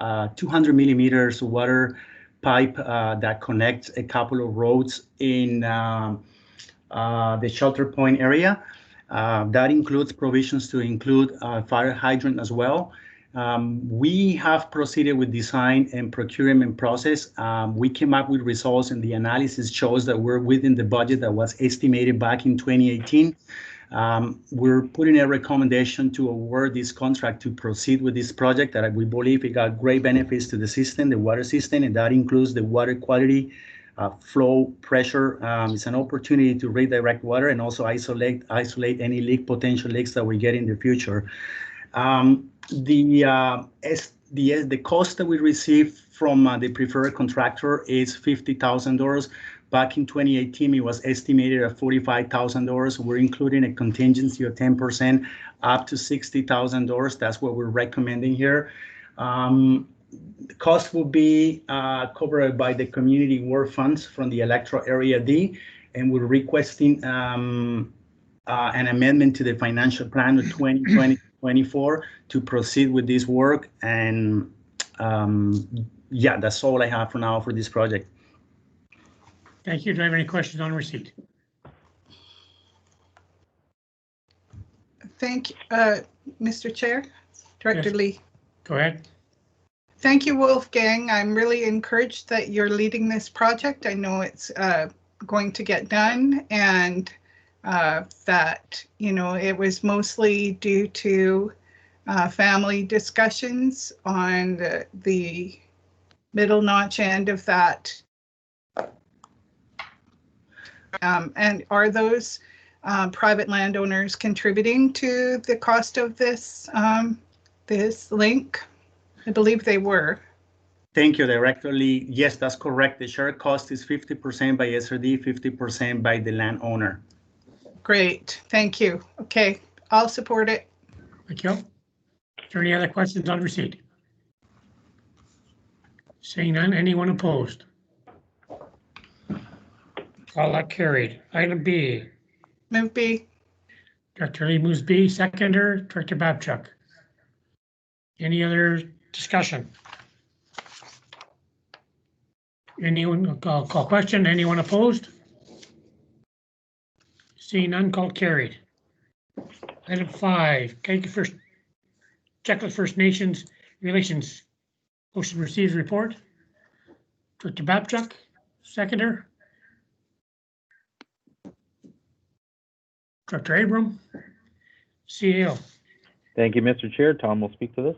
200 millimeters water pipe that connects a couple of roads in the shelter point area. That includes provisions to include fire hydrant as well. We have proceeded with design and procurement process. We came up with results, and the analysis shows that we're within the budget that was estimated back in 2018. We're putting a recommendation to award this contract to proceed with this project that we believe it got great benefits to the system, the water system, and that includes the water quality, flow, pressure. It's an opportunity to redirect water and also isolate any potential leaks that we get in the future. The cost that we received from the preferred contractor is $50,000. Back in 2018, it was estimated at $45,000. We're including a contingency of 10% up to $60,000. That's what we're recommending here. The cost will be covered by the community work funds from the electoral area D, and we're requesting an amendment to the financial plan of 2020-24 to proceed with this work. And yeah, that's all I have for now for this project. Thank you. Do I have any questions on receipt? Thank you, Mr. Chair, Director Yes. Lee. Go ahead. Thank you, Wolfgang. I'm really encouraged that you're leading this project. I know it's going to get done, and that, you know, it was mostly due to family discussions on the middle notch end of that. And are those private landowners contributing to the cost of this this link? I believe they were. Thank you, Director Lee. Yes, that's correct. The shared cost is 50% by SRD, 50% by the landowner. Great, thank you. Okay, I'll support it. Thank you. Is there any other questions on receipt? Seeing none, anyone opposed? All that carried. Item B. Move B. Director Lee moves B. Seconder, Director Babchuk. Any other discussion? Anyone, call question? Anyone opposed? Seeing none, called carried. Item 5, check with First Nations Relations. Motion receives report. Director Babchuk, seconder. Director Abram, CEO. Thank you, Mr. Chair. Tom will speak to this.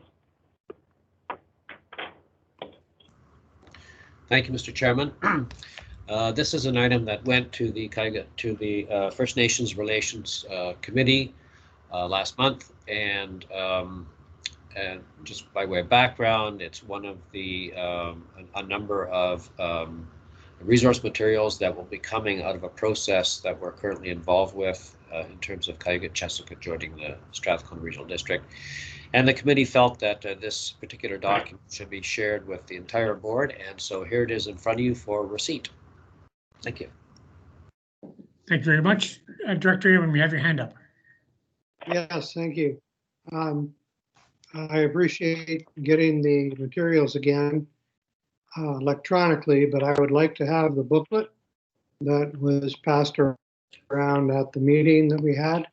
Thank you, Mr. Chairman. This is an item that went to the First Nations Relations Committee last month, and just by way of background, it's one of the a number of resource materials that will be coming out of a process that we're currently involved with in terms of Cayuga-Chesapeake joining the Strathcona Regional District. And the committee felt that this particular document should be shared with the entire board, and so here it is in front of you for receipt. Thank you. Thank you very much. Director Abram, you have your hand up. Yes, thank you. I appreciate getting the materials again electronically, but I would like to have the booklet that was passed around at the meeting that we had.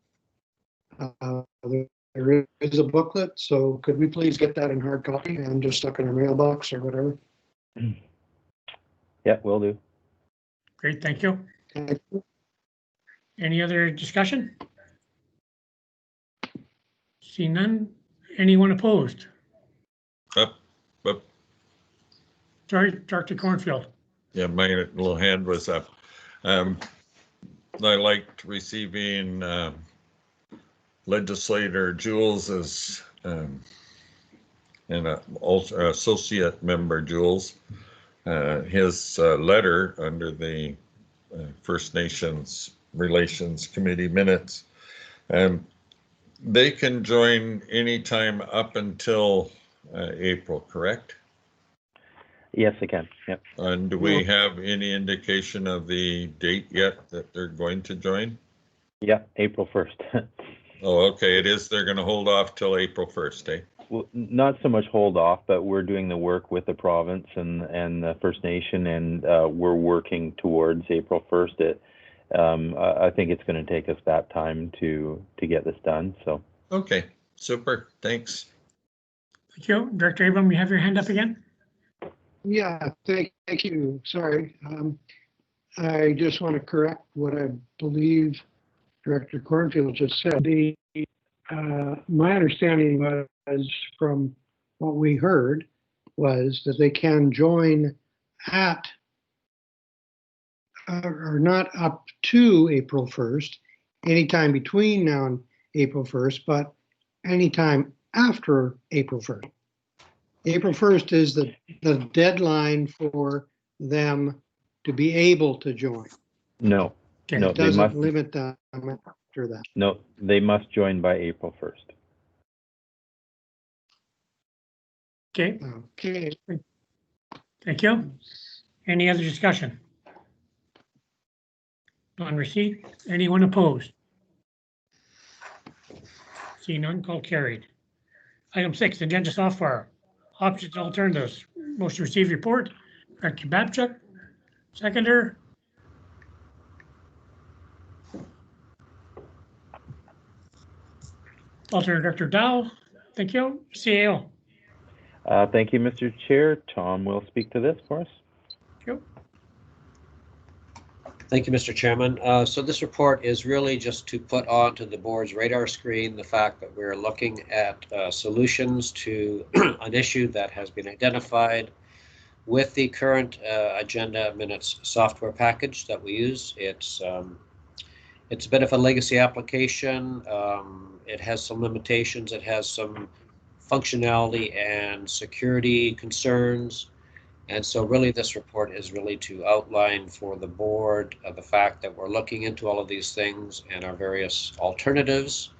There is a booklet, so could we please get that in hard copy and just stuck in our mailbox or whatever? Yeah, will do. Great, thank you. Thank you. Any other discussion? See none. Anyone opposed? Up. Sorry, Dr. Cornfield. Yeah, my little hand was up. I liked receiving Legislator Jules's and also Associate Member Jules, his letter under the First Nations Relations Committee minutes. They can join anytime up until April, correct? Yes, they can. Yep. And do we have any indication of the date yet that they're going to join? Yeah, April 1st. Oh, okay, it is. They're gonna hold off till April 1st, eh? Well, not so much hold off, but we're doing the work with the province and the First Nation, and we're working towards April 1st. I think it's going to take us that time to get this done. So. Okay, super. Thanks. Thank you. Director Abram, you have your hand up again? Yeah, thank you. Sorry. I just want to correct what I believe Director Cornfield just said. My understanding was from what we heard was that they can join at or not up to April 1st, anytime between now and April 1st, but anytime after April 1st. April 1st is the deadline for them to be able to join. No, Okay. no, It doesn't limit them after that. No, they must join by April 1st. Okay. Okay. Thank you. Any other discussion? On receipt, anyone opposed? See none, call carried. Item 6, agenda software, options and alternatives. Motion to receive report, Director Babchuk, seconder. Alternate Director Dow, thank you. CAO. Thank you, Mr. Chair. Tom will speak to this for us. Thank you. Thank you, Mr. Chairman. So this report is really just to put onto the board's radar screen the fact that we're looking at solutions to an issue that has been identified with the current agenda minutes software package that we use. It's a bit of a legacy application. It has some limitations. It has some functionality and security concerns. And so really this report is really to outline for the board the fact that we're looking into all of these things and our various alternatives.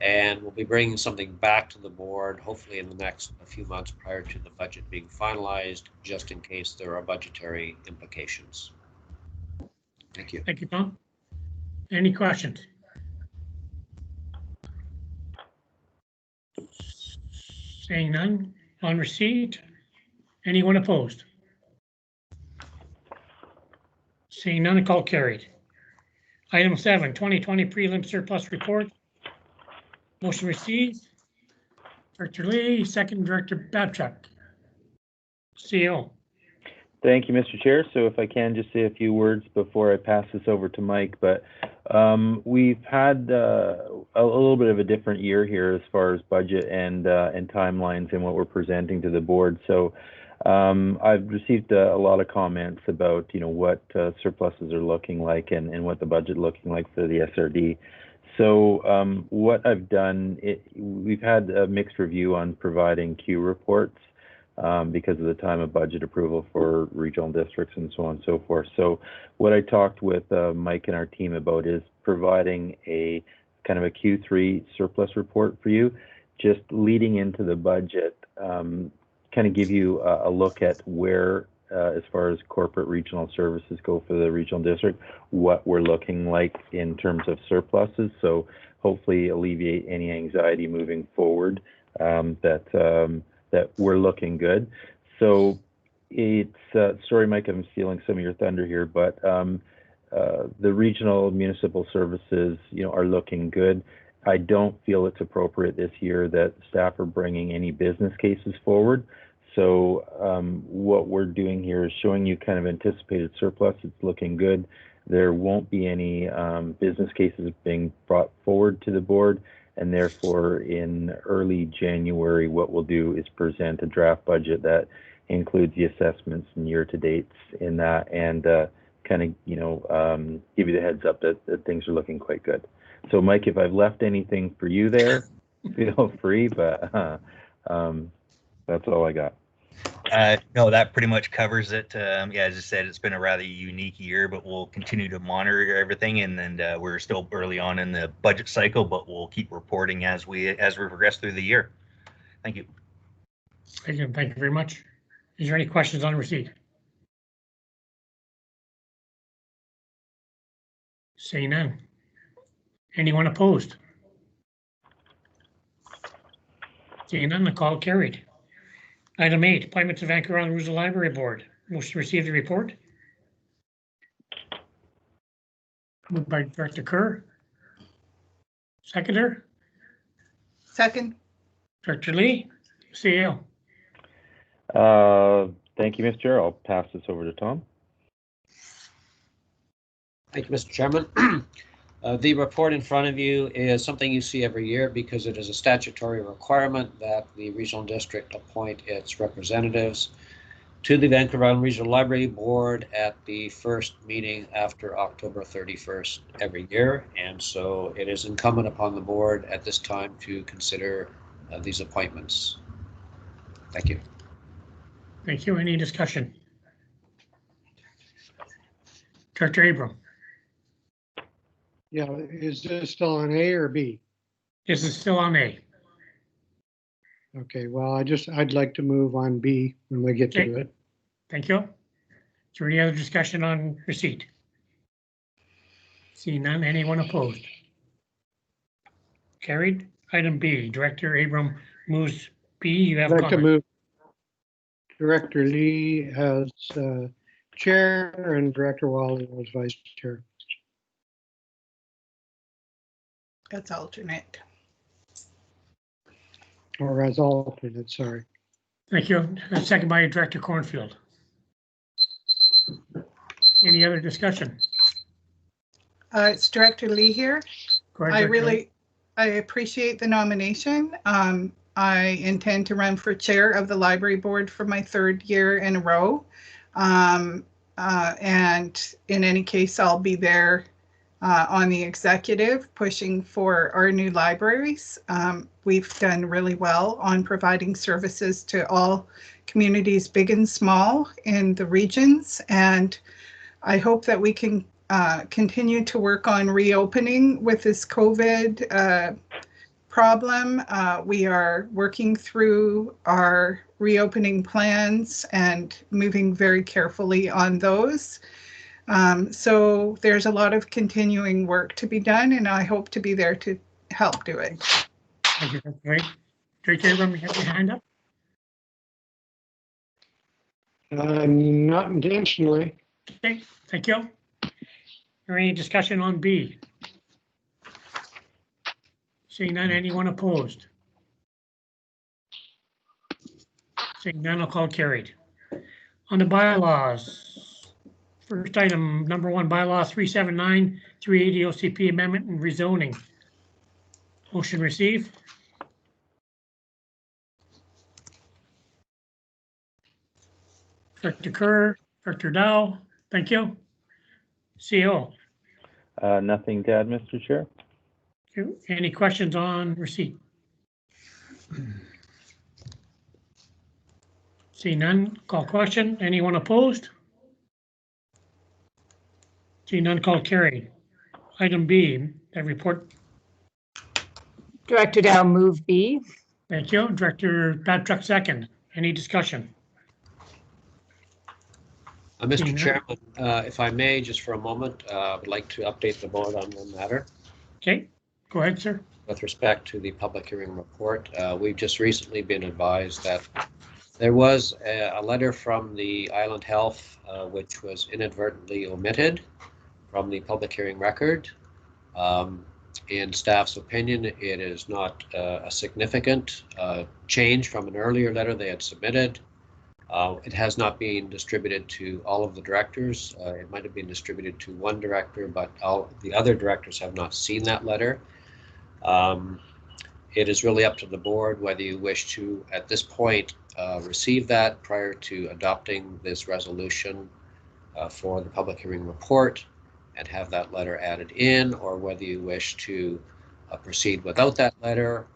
And we'll be bringing something back to the board, hopefully in the next few months prior to the budget being finalized, just in case there are budgetary implications. Thank you. Thank you, Tom. Any questions? Saying none, on receipt. Anyone opposed? Seeing none, call carried. Item 7, 2020 prelim surplus report. Motion received. Director Lee, second Director Babchuk. CO. Thank you, Mr. Chair. So if I can just say a few words before I pass this over to Mike, but we've had a little bit of a different year here as far as budget and timelines and what we're presenting to the board. So I've received a lot of comments about, what surpluses are looking like and what the budget looking like for the SRD. So what I've done, we've had a mixed review on providing Q reports because of the time of budget approval for regional districts and so on and so forth. So what I talked with Mike and our team about is providing a kind of a Q3 surplus report for you, just leading into the budget, kind of give you a look at where, as far as corporate regional services go for the regional district, what we're looking like in terms of surpluses. So hopefully alleviate any anxiety moving forward, that we're looking good. So it's, sorry, Mike, I'm stealing some of your thunder here, but the regional municipal services, are looking good. I don't feel it's appropriate this year that staff are bringing any business cases forward. So what we're doing here is showing you kind of anticipated surplus. It's looking good. There won't be any business cases being brought forward to the board. And therefore, in early January, what we'll do is present a draft budget that includes the assessments and year-to-dates in that, and kind of, give you the heads up that things are looking quite good. So, Mike, if I've left anything for you there, feel free, but that's all I got. No, that pretty much covers it. Yeah, as I said, it's been a rather unique year, but we'll continue to monitor everything. And then we're still early on in the budget cycle, but we'll keep reporting as we progress through the year. Thank you. Thank you very much. Is there any questions on receipt? Seeing none. Anyone opposed? Seeing none, the call carried. Item 8, appointment to Vancouver Island Regional Library Board. Motion to receive the report. Moved by Director Kerr. Seconder, Second. Director Lee, CEO. Thank you, Mr. Chair. I'll pass this over to Tom. Thank you, Mr. Chairman. The report in front of you is something you see every year because it is a statutory requirement that the regional district appoint its representatives to the Vancouver Island Regional Library Board at the first meeting after October 31st every year. And so it is incumbent upon the board at this time to consider these appointments. Thank you. Thank you. Any discussion? Director Abram. Yeah, is this still on A or B? This is still on A. Okay, well, I'd like to move on B when we get to it. Thank you. Is there any other discussion on receipt? Seeing none, anyone opposed? Carried. Item B, Director Abram moves B. You have I'd like to comment. move. Director Lee as chair and Director Wally as vice chair. That's alternate. Or as alternate, sorry. Thank you. Second by Director Cornfield. Any other discussion? It's Director Lee here. Go ahead, I appreciate the nomination. I intend to run for chair of the library board for my 3rd year in a row. And in any case, I'll be there on the executive pushing for our new libraries. We've done really well on providing services to all communities, big and small, in the regions. And I hope that we can continue to work on reopening with this COVID problem. We are working through our reopening plans and moving very carefully on those. So there's a lot of continuing work to be done, and I hope to be there to help do it. Thank you. That's great. Director Abram, you have your hand up? Not intentionally. Okay, thank you. Is there any discussion on B? Seeing none, anyone opposed? Seeing none, I'll call carried. On the bylaws, first item, number 1, bylaw 379, 380 OCP amendment and rezoning. Motion received. Director Kerr, Director Dow, thank you. CO. Nothing to add, Mr. Chair. Any questions on receipt? See none, call question. Anyone opposed? See none, call carried. Item B, that report. Director Dow, move B. Thank you. Director Patrick, second. Any discussion? Mr. Chairman, if I may, just for a moment, I would like to update the board on one matter. Okay, go ahead, sir. With respect to the public hearing report, we've just recently been advised that there was a letter from the Island Health, which was inadvertently omitted from the public hearing record. In staff's opinion, it is not a significant change from an earlier letter they had submitted. It has not been distributed to all of the directors. It might have been distributed to one director, but all the other directors have not seen that letter. It is really up to the board whether you wish to, at this point, receive that prior to adopting this resolution for the public hearing report and have that letter added in, or whether you wish to proceed without that letter,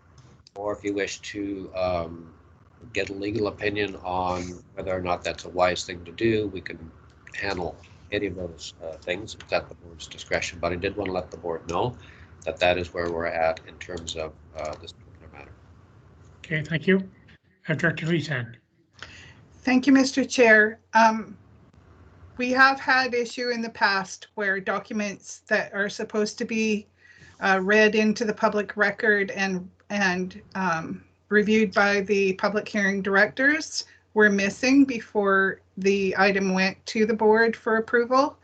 or if you wish to get a legal opinion on whether or not that's a wise thing to do. We can handle any of those things. It's at the board's discretion, but I did want to let the board know that that is where we're at in terms of this particular matter. Okay, thank you. Director Lee's hand. Thank you, Mr. Chair. We have had issue in the past where documents that are supposed to be read into the public record and reviewed by the public hearing directors were missing before the item went to the board for approval,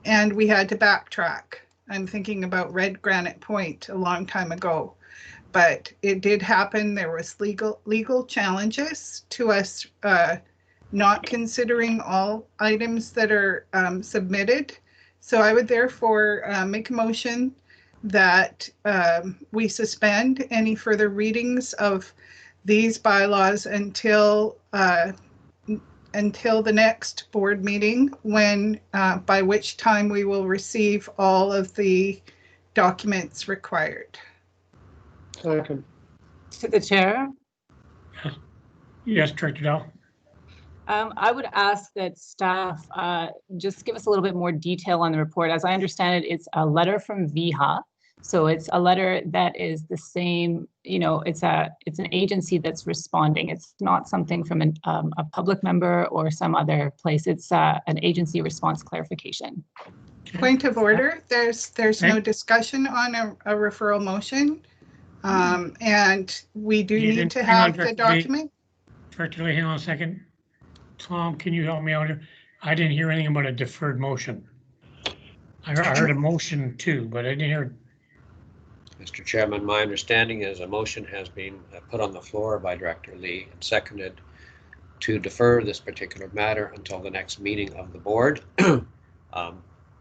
and we had to backtrack. I'm thinking about Red Granite Point a long time ago, but it did happen. There was legal challenges to us not considering all items that are submitted. So I would therefore make a motion that we suspend any further readings of these bylaws until the next board meeting, when by which time we will receive all of the documents required. Second. To the chair. Yes, Director Dow. I would ask that staff just give us a little bit more detail on the report. As I understand it, it's a letter from VHA. So it's a letter that is the same, you know, it's an agency that's responding. It's not something from a public member or some other place. It's an agency response clarification. Point of order, there's no discussion on a referral motion. And we do need to have the document. Director Lee, hang on a second. Tom, can you help me out here? I didn't hear anything about a deferred motion. I heard a motion too, but I didn't hear. Mr. Chairman, my understanding is a motion has been put on the floor by Director Lee and seconded to defer this particular matter until the next meeting of the board.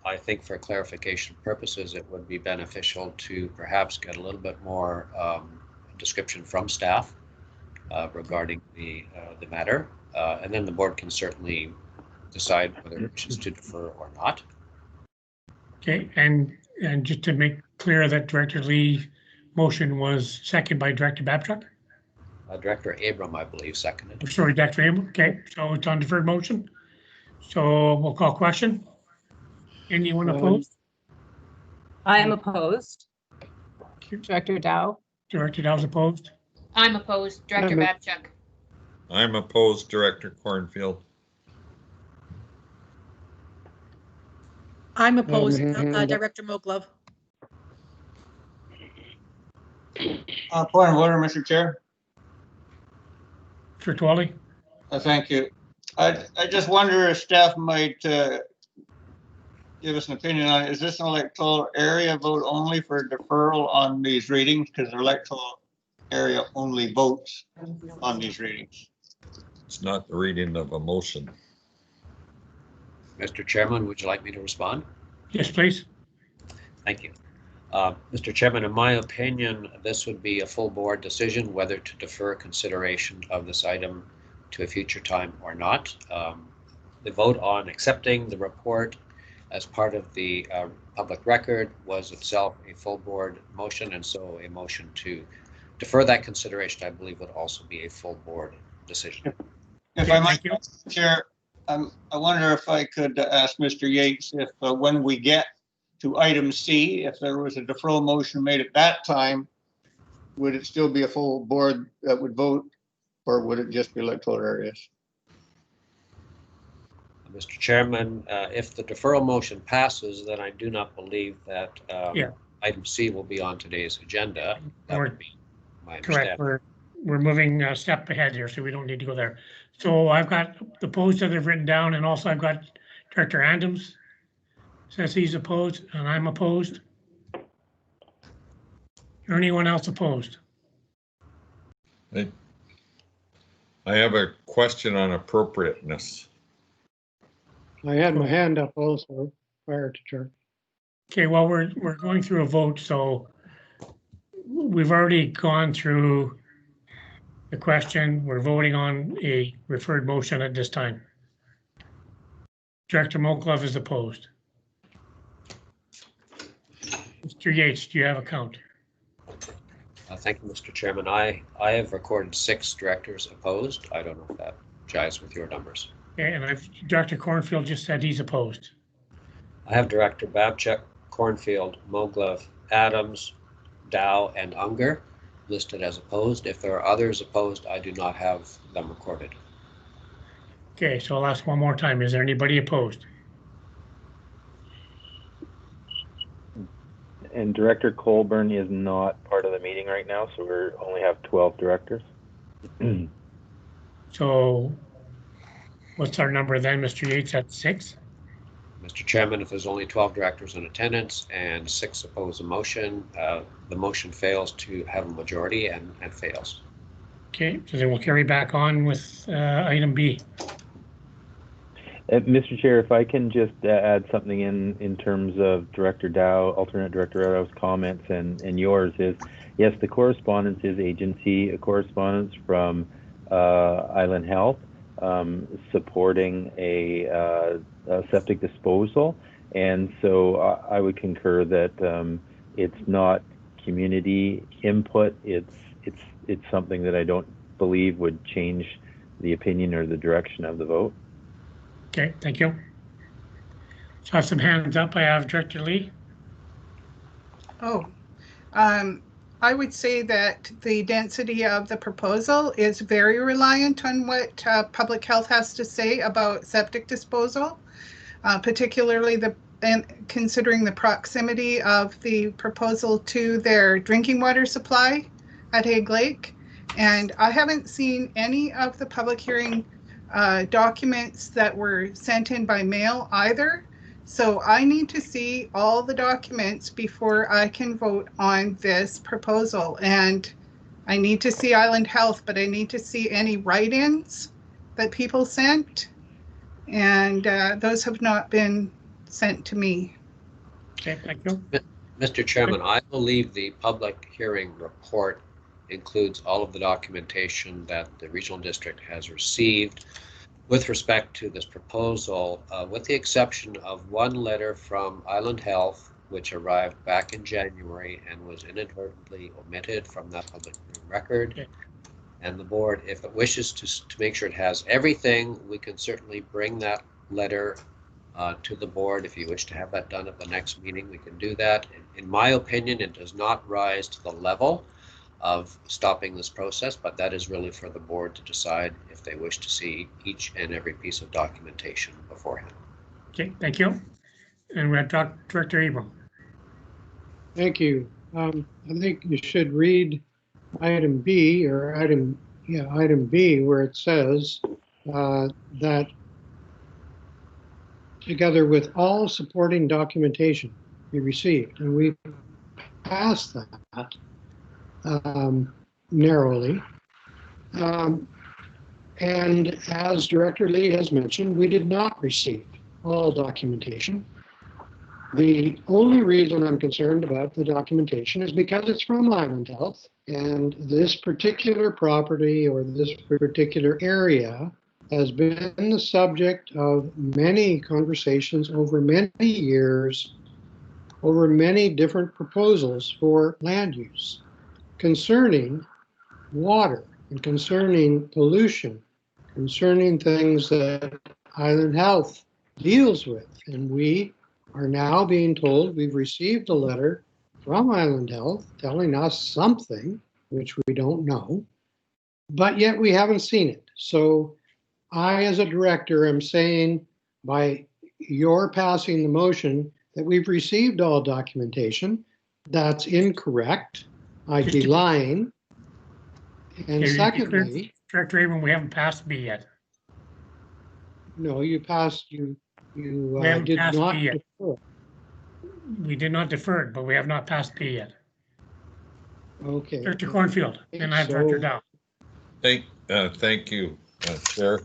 I think for clarification purposes, it would be beneficial to perhaps get a little bit more description from staff regarding the matter, and then the board can certainly decide whether it wishes to defer or not. Okay, and just to make clear that Director Lee motion was seconded by Director Babchuk? Director Abram, I believe, seconded. I'm sorry, Director Abram. Okay, so it's on deferred motion. So we'll call question. Anyone opposed? I am opposed. Director Dow. Director Dow's opposed. I'm opposed. Director Babchuk. I'm opposed, Director Cornfield. I'm opposed, Director Moglove. Point of order, Mr. Chair. Director Wally. Thank you. I just wonder if staff might give us an opinion on, is this an electoral area vote only for deferral on these readings? Because they're electoral area only votes on these readings. It's not the reading of a motion. Mr. Chairman, would you like me to respond? Yes, please. Thank you. Mr. Chairman, in my opinion, this would be a full board decision whether to defer consideration of this item to a future time or not. The vote on accepting the report as part of the public record was itself a full board motion, and so a motion to defer that consideration, I believe, would also be a full board decision. If I might, Chair, I wonder if I could ask Mr. Yates if when we get to item C, if there was a deferral motion made at that time, would it still be a full board that would vote, or would it just be electoral areas? Mr. Chairman, if the deferral motion passes, then I do not believe that item C will be on today's agenda. That would be my understanding. Correct. We're moving a step ahead here, so we don't need to go there. So I've got the opposed that I've written down, and also I've got Director Adams says he's opposed, and I'm opposed. Or anyone else opposed? I have a question on appropriateness. I had my hand up also prior to turn. Okay, well, we're going through a vote, so we've already gone through the question. We're voting on a referred motion at this time. Director Moklov is opposed. Mr. Yates, do you have a count? Thank you, Mr. Chairman. I have recorded 6 directors opposed. I don't know if that jives with your numbers. Okay, and Dr. Cornfield just said he's opposed. I have Director Babchuk, Cornfield, Moglove, Adams, Dow, and Unger listed as opposed. If there are others opposed, I do not have them recorded. Okay, so I'll ask one more time. Is there anybody opposed? And Director Colburn is not part of the meeting right now, so we only have 12 directors. So what's our number then, Mr. Yates, at 6? Mr. Chairman, if there's only 12 directors in attendance and 6 oppose a motion, the motion fails to have a majority and fails. Okay, so then we'll carry back on with item B. Mr. Chair, if I can just add something in terms of Director Dow, alternate Director Dow's comments and yours is, yes, the correspondence is agency, a correspondence from Island Health supporting a septic disposal. And so I would concur that it's not community input. It's something that I don't believe would change the opinion or the direction of the vote. Okay, thank you. So I have some hands up. I have Director Lee. Oh, I would say that the density of the proposal is very reliant on what public health has to say about septic disposal, particularly considering the proximity of the proposal to their drinking water supply at Hague Lake. And I haven't seen any of the public hearing documents that were sent in by mail either. So I need to see all the documents before I can vote on this proposal. And I need to see Island Health, but I need to see any write-ins that people sent. And those have not been sent to me. Okay, thank you. Mr. Chairman, I believe the public hearing report includes all of the documentation that the regional district has received with respect to this proposal, with the exception of one letter from Island Health, which arrived back in January and was inadvertently omitted from that public record. Okay. And the board, if it wishes to make sure it has everything, we can certainly bring that letter to the board. If you wish to have that done at the next meeting, we can do that. In my opinion, it does not rise to the level of stopping this process, but that is really for the board to decide if they wish to see each and every piece of documentation beforehand. Okay, thank you. And we have Director Abram. Thank you. I think you should read item B or item B, where it says that together with all supporting documentation be received, and we passed that narrowly. And as Director Lee has mentioned, we did not receive all documentation. The only reason I'm concerned about the documentation is because it's from Island Health, and this particular property or this particular area has been the subject of many conversations over many years, over many different proposals for land use concerning water and concerning pollution, concerning things that Island Health deals with. And we are now being told we've received a letter from Island Health telling us something, which we don't know, but yet we haven't seen it. So I, as a director, am saying by your passing the motion that we've received all documentation. That's incorrect. I'd be lying. And secondly, Director Abram, we haven't passed B yet. No, you passed. You did not defer. We did not defer it, but we have not passed B yet. Okay. Director Cornfield, and I have Director Dow. Thank you, Chair.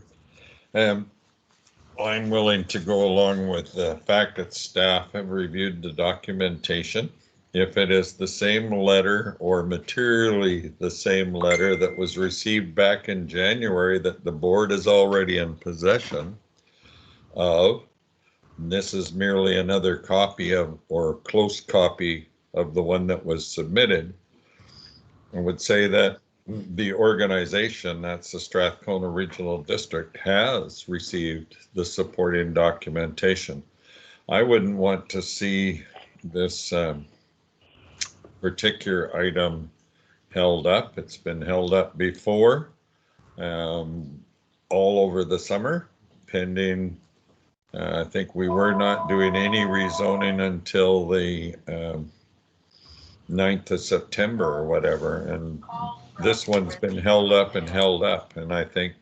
I'm willing to go along with the fact that staff have reviewed the documentation. If it is the same letter or materially the same letter that was received back in January that the board is already in possession of, this is merely another copy of or close copy of the one that was submitted, I would say that the organization, that's the Strathcona Regional District, has received the supporting documentation. I wouldn't want to see this particular item held up. It's been held up before, all over the summer, pending. I think we were not doing any rezoning until the 9th of September or whatever, and this one's been held up and held up. And I think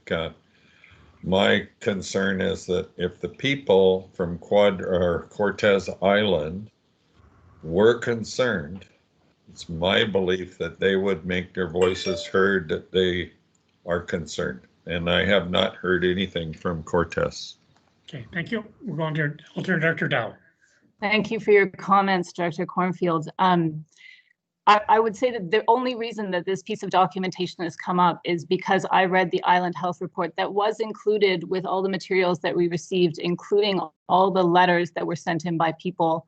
my concern is that if the people from Cortez Island were concerned, it's my belief that they would make their voices heard, that they are concerned. And I have not heard anything from Cortez. Okay, thank you. We're going to Alternate Director Dow. Thank you for your comments, Director Cornfield. I would say that the only reason that this piece of documentation has come up is because I read the Island Health Report that was included with all the materials that we received, including all the letters that were sent in by people,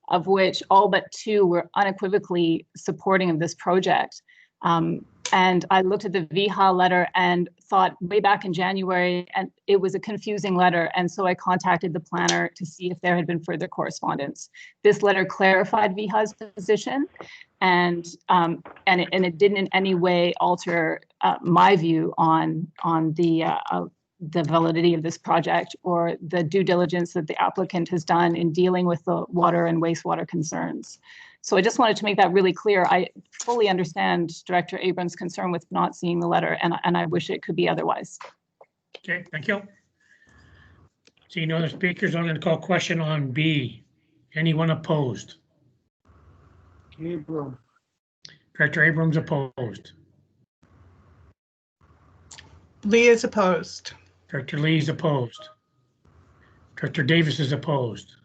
of which all but 2 were unequivocally supporting of this project. And I looked at the VHA letter and thought way back in January, and it was a confusing letter. And so I contacted the planner to see if there had been further correspondence. This letter clarified VHA's position, and it didn't in any way alter my view on the validity of this project or the due diligence that the applicant has done in dealing with the water and wastewater concerns. So I just wanted to make that really clear. I fully understand Director Abrams' concern with not seeing the letter, and I wish it could be otherwise. Okay, thank you. Seeing no other speakers, I'm going to call question on B. Anyone opposed? Abram. Director Abrams opposed. Lee is opposed. Director Lee is opposed. Director Davis is opposed.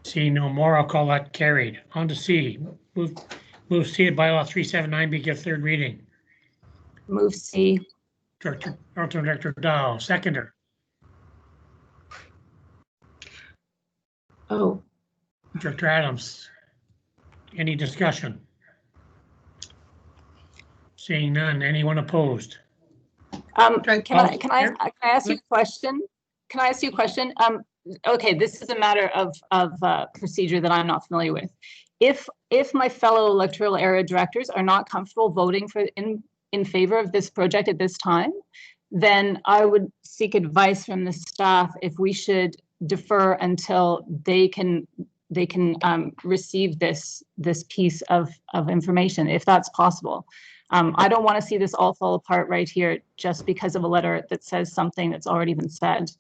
Seeing no more, I'll call that carried. On to C. Move C at bylaw 379 be given third reading. Move C. Alternate Director Dow, seconder. Oh. Director Adams. Any discussion? Seeing none. Anyone opposed? Can I ask you a question? Can I ask you a question? Okay, this is a matter of procedure that I'm not familiar with. If my fellow electoral area directors are not comfortable voting in favor of this project at this time, then I would seek advice from the staff if we should defer until they can receive this piece of information, if that's possible. I don't want to see this all fall apart right here just because of a letter that says something that's already been said.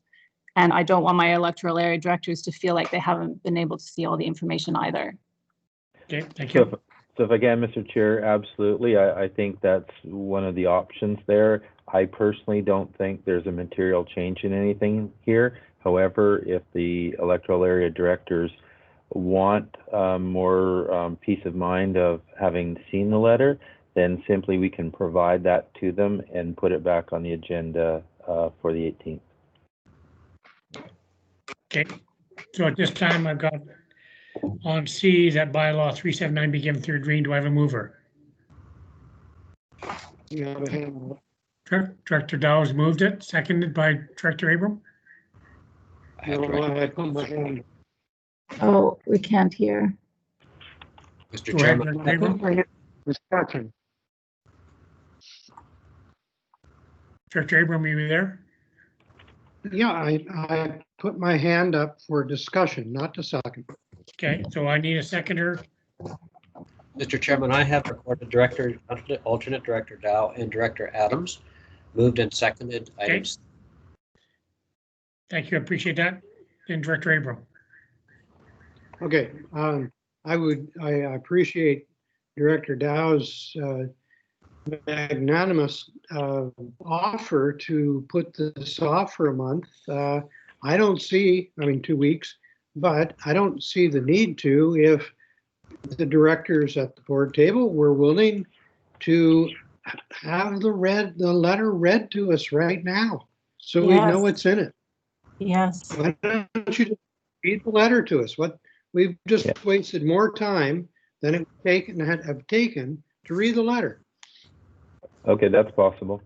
And I don't want my electoral area directors to feel like they haven't been able to see all the information either. Okay, thank you. So if I can, Mr. Chair, absolutely. I think that's one of the options there. I personally don't think there's a material change in anything here. However, if the electoral area directors want more peace of mind of having seen the letter, then simply we can provide that to them and put it back on the agenda for the 18th. Okay, so at this time I've got on C that bylaw 379 be given third reading. Do I have a mover? You have a hand. Director Dow has moved it, seconded by Director Abram. I put my hand. Oh, we can't hear. Mr. Chairman. Discussion. Director Abram, are you there? Yeah, I put my hand up for discussion, not to second. Okay, so I need a seconder. Mr. Chairman, I have recorded alternate Director Dow and Director Adams moved and seconded items. Thank you, I appreciate that. And Director Abram. Okay, I appreciate Director Dow's magnanimous offer to put this off for a month. I don't see, 2 weeks, but I don't see the need to if the directors at the board table were willing to have the letter read to us right now, so we know what's in it. Yes. Why don't you just read the letter to us? We've just wasted more time than it have taken to read the letter. Okay, that's possible.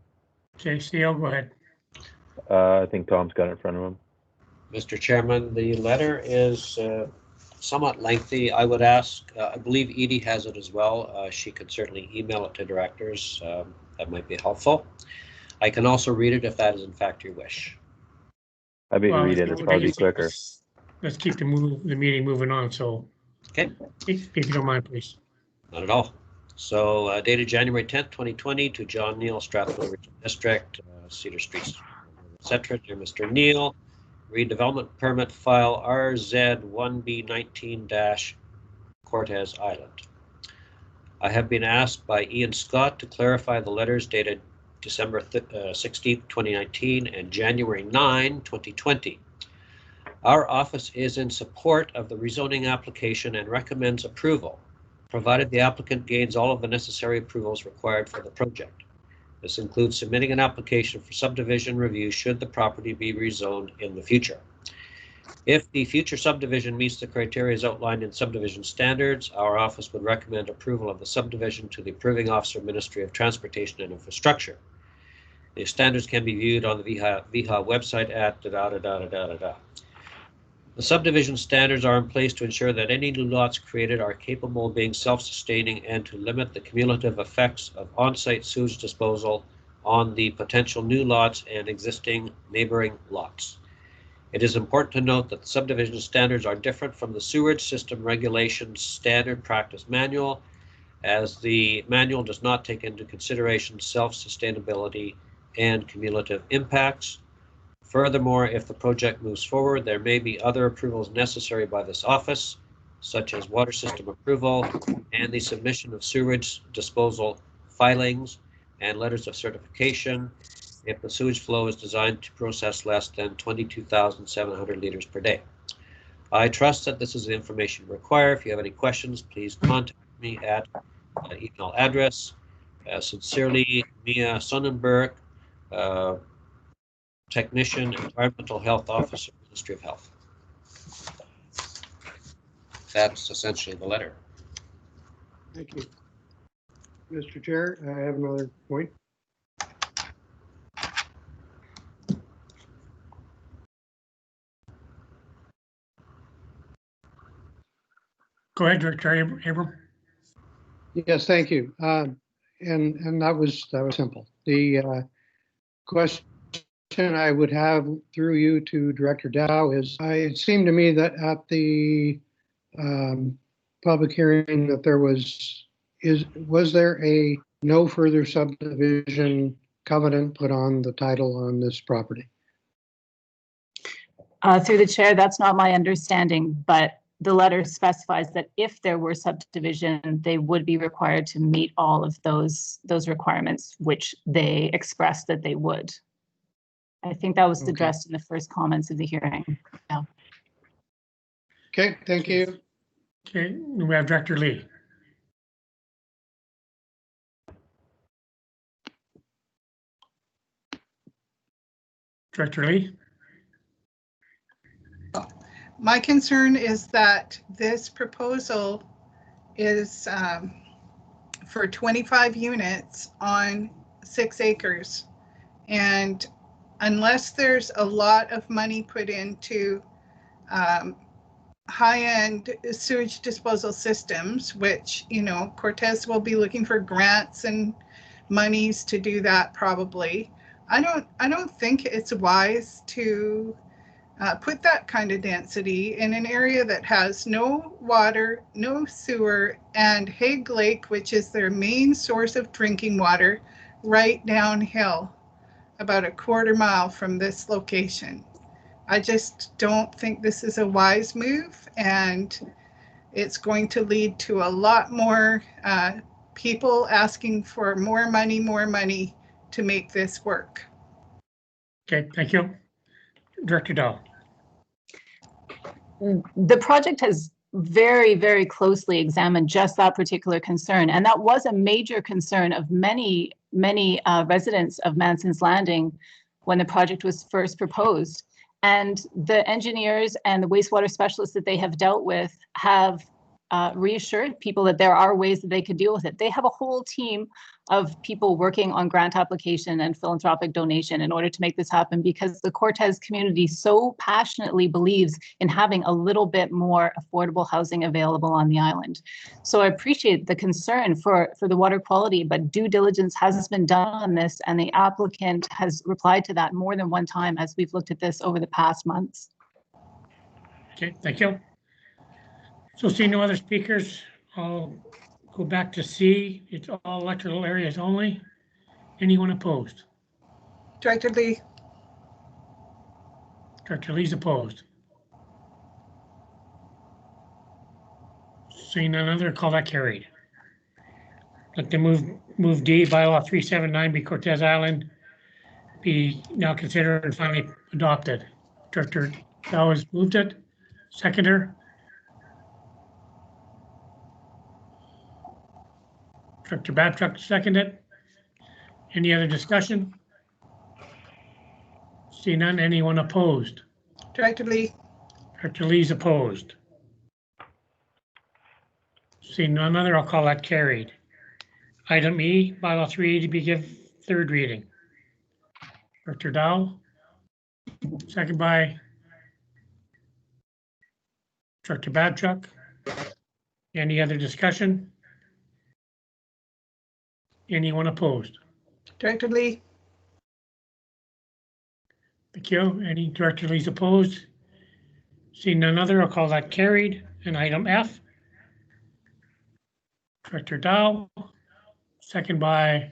Okay, Steele, go ahead. I think Tom's got it in front of him. Mr. Chairman, the letter is somewhat lengthy. I would ask, I believe Edie has it as well. She could certainly email it to directors. That might be helpful. I can also read it if that is in fact your wish. I may read it, it's probably quicker. Let's keep the meeting moving on. So Okay. If you don't mind, please. Not at all. So dated January 10th, 2020 to John Neal, Strathfield Regional District, Cedar Street, etc. Dear Mr. Neal, redevelopment permit file RZ1B19- Cortez Island. I have been asked by Ian Scott to clarify the letters dated December 16th, 2019 and January 9, 2020. Our office is in support of the rezoning application and recommends approval, provided the applicant gains all of the necessary approvals required for the project. This includes submitting an application for subdivision review should the property be rezoned in the future. If the future subdivision meets the criteria as outlined in subdivision standards, our office would recommend approval of the subdivision to the approving officer, Ministry of Transportation and Infrastructure. The standards can be viewed on the VHA website at da-da-da-da-da-da-da. The subdivision standards are in place to ensure that any new lots created are capable of being self-sustaining and to limit the cumulative effects of on-site sewage disposal on the potential new lots and existing neighboring lots. It is important to note that the subdivision standards are different from the Sewerage System Regulations Standard Practice Manual, as the manual does not take into consideration self-sustainability and cumulative impacts. Furthermore, if the project moves forward, there may be other approvals necessary by this office, such as water system approval and the submission of sewage disposal filings and letters of certification if the sewage flow is designed to process less than 22,700 liters per day. I trust that this is the information required. If you have any questions, please contact me at email address. Sincerely, Mia Sonnenberg, Technician, Environmental Health Officer, Ministry of Health. That's essentially the letter. Thank you. Mr. Chair, I have another point. Go ahead, Director Abram. Yes, thank you. And that was simple. The question I would have through you to Director Dow is, it seemed to me that at the public hearing that there was there a no further subdivision covenant put on the title on this property? Through the chair, that's not my understanding, but the letter specifies that if there were subdivision, they would be required to meet all of those requirements, which they expressed that they would. I think that was addressed in the first comments of the hearing. Yeah. Okay, thank you. Okay, we have Director Lee. Director Lee. My concern is that this proposal is for 25 units on 6 acres. And unless there's a lot of money put into high-end sewage disposal systems, which, you know, Cortez will be looking for grants and monies to do that probably. I don't think it's wise to put that kind of density in an area that has no water, no sewer, and Hague Lake, which is their main source of drinking water, right downhill, about a quarter mile from this location. I just don't think this is a wise move, and it's going to lead to a lot more people asking for more money to make this work. Okay, thank you. Director Dow. The project has very, very closely examined just that particular concern. And that was a major concern of many residents of Manson's Landing when the project was first proposed. And the engineers and the wastewater specialists that they have dealt with have reassured people that there are ways that they could deal with it. They have a whole team of people working on grant application and philanthropic donation in order to make this happen, because the Cortez community so passionately believes in having a little bit more affordable housing available on the island. So I appreciate the concern for the water quality, but due diligence has been done on this, and the applicant has replied to that more than one time as we've looked at this over the past months. Okay, thank you. So seeing no other speakers, I'll go back to C. It's all electrical areas only. Anyone opposed? Director Lee. Director Lee's opposed. Seeing none other, call that carried. Like to move D, bylaw 379 be Cortez Island, be now considered and finally adopted. Director Dow has moved it. Seconder. Director Babchuck seconded. Any other discussion? See none. Anyone opposed? Director Lee. Director Lee's opposed. See none other, I'll call that carried. Item E, bylaw 380 be give third reading. Director Dow, second by Director Babchuck. Any other discussion? Anyone opposed? Director Lee. Thank you. Any Director Lee's opposed? Seeing none other, I'll call that carried. And item F, Director Dow, second by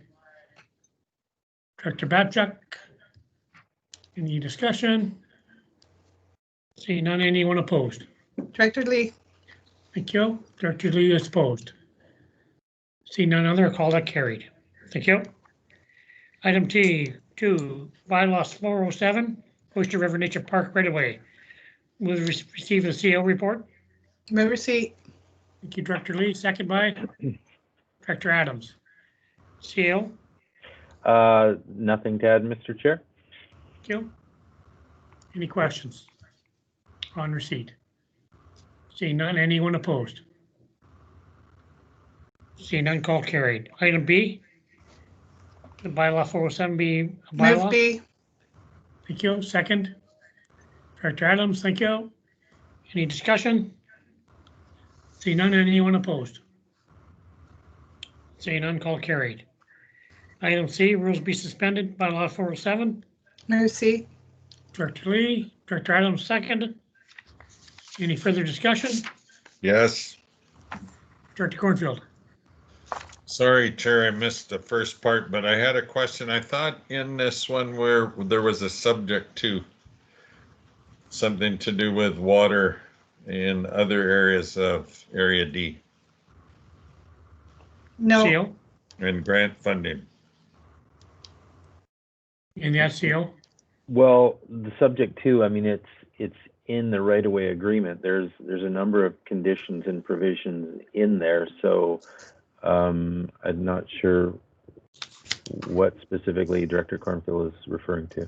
Director Babchuck. Any discussion? Seeing none, anyone opposed? Director Lee. Thank you. Director Lee is opposed. Seeing none other, I'll call that carried. Thank you. Item T2, bylaws 407, Oyster River Nature Park right away. Will receive the CO report. Move receipt. Thank you, Director Lee. Second by Director Adams. CO. Nothing to add, Mr. Chair. Thank you. Any questions on receipt? Seeing none, anyone opposed? Seeing none, call carried. Item B, the bylaw 407 be a bylaw. Move B. Thank you. Second, Director Adams, thank you. Any discussion? Seeing none, anyone opposed? Seeing none, call carried. Item C, rules be suspended, bylaw 407. Move C. Director Lee, Director Adams, second. Any further discussion? Yes. Director Cornfield. Sorry, Chair, I missed the first part, but I had a question. I thought in this one where there was a subject to something to do with water in other areas of Area D. No. CO. And grant funding. In the CO. Well, the subject to, I mean, it's in the right-of-way agreement. There's a number of conditions and provisions in there, so I'm not sure what specifically Director Cornfield is referring to.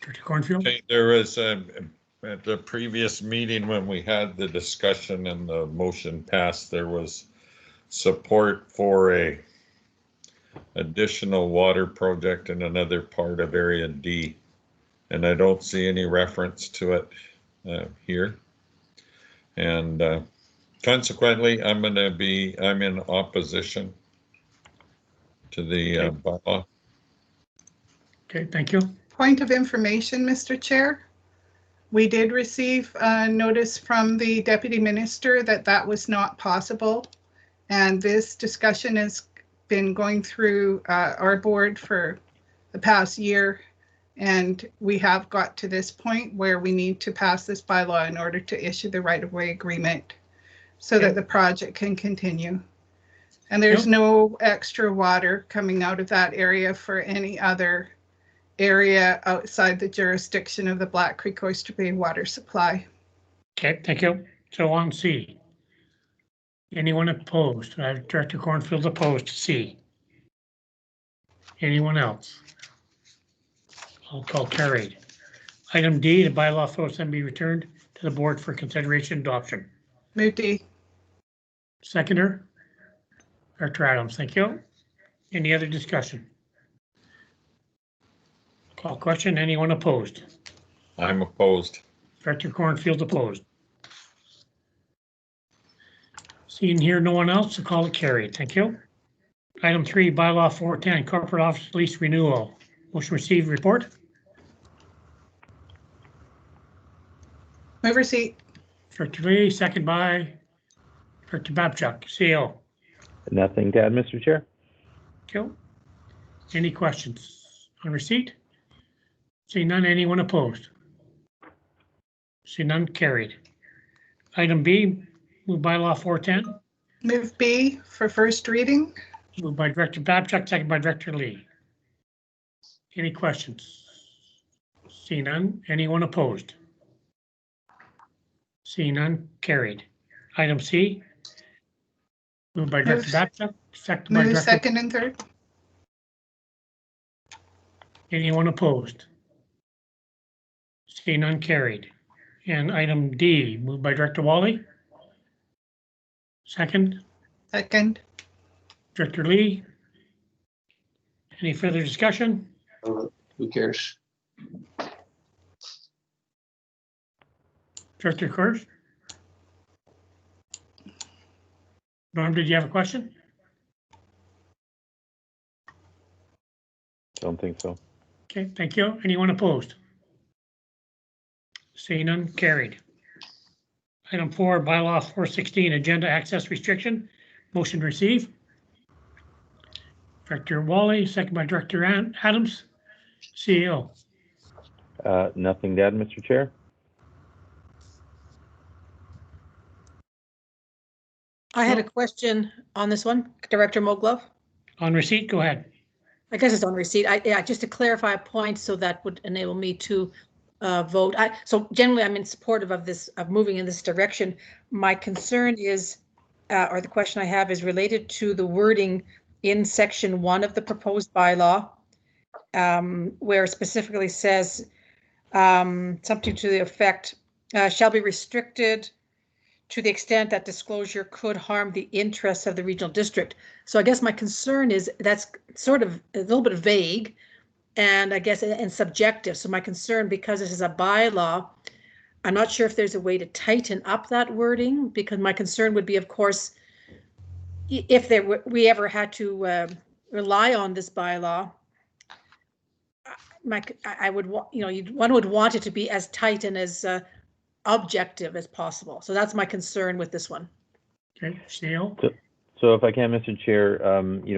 Director Cornfield. Okay, there was at the previous meeting when we had the discussion and the motion passed, there was support for a additional water project in another part of Area D. And I don't see any reference to it here. And consequently, I'm in opposition to the bylaw. Okay, thank you. Point of information, Mr. Chair. We did receive a notice from the Deputy Minister that that was not possible. And this discussion has been going through our board for the past year. And we have got to this point where we need to pass this bylaw in order to issue the right-of-way agreement so that the project can continue. And there's no extra water coming out of that area for any other area outside the jurisdiction of the Black Creek Oyster Bay water supply. Okay, thank you. So on C. Anyone opposed? Director Cornfield opposed to C. Anyone else? I'll call carried. Item D, the bylaw 407 be returned to the board for consideration adoption. Move D. Seconder, Director Adams, thank you. Any other discussion? Call question, anyone opposed? I'm opposed. Director Cornfield opposed. Seeing here no one else, the call it carried. Thank you. Item 3, bylaw 410, corporate office lease renewal. Motion received, report. Move receipt. Director Lee, second by Director Babchuk, CO. Nothing to add, Mr. Chair. Cool. Any questions on receipt? Seeing none, anyone opposed? Seeing none, carried. Item B, moved by law 410. Move B for first reading. Moved by Director Babchuk, second by Director Lee. Any questions? Seeing none, anyone opposed? Seeing none, carried. Item C, moved by Director Babchuk, second by Move Director. second and third. Anyone opposed? Seeing none, carried. And item D, moved by Director Wally. Second. Second. Director Lee. Any further discussion? Who cares? Director Kurz? Norm, did you have a question? Don't think so. Okay, thank you. Anyone opposed? Seeing none, carried. Item 4, bylaw 416, agenda access restriction. Motion to receive. Director Wally, second by Director Adams, CEO. Nothing to add, Mr. Chair. I had a question on this one, Director Moglove. On receipt, go ahead. I guess it's on receipt. Just to clarify a point, so that would enable me to vote. So generally, I'm in supportive of this, of moving in this direction. My concern is, or the question I have is related to the wording in section 1 of the proposed bylaw, where it specifically says something to the effect, shall be restricted to the extent that disclosure could harm the interests of the regional district. So I guess my concern is that's sort of a little bit vague and I guess and subjective. So my concern, because this is a bylaw, I'm not sure if there's a way to tighten up that wording, because my concern would be, of course, if we ever had to rely on this bylaw, I would want, one would want it to be as tight and as objective as possible. So that's my concern with this one. Okay, Shale. So if I can, Mr. Chair,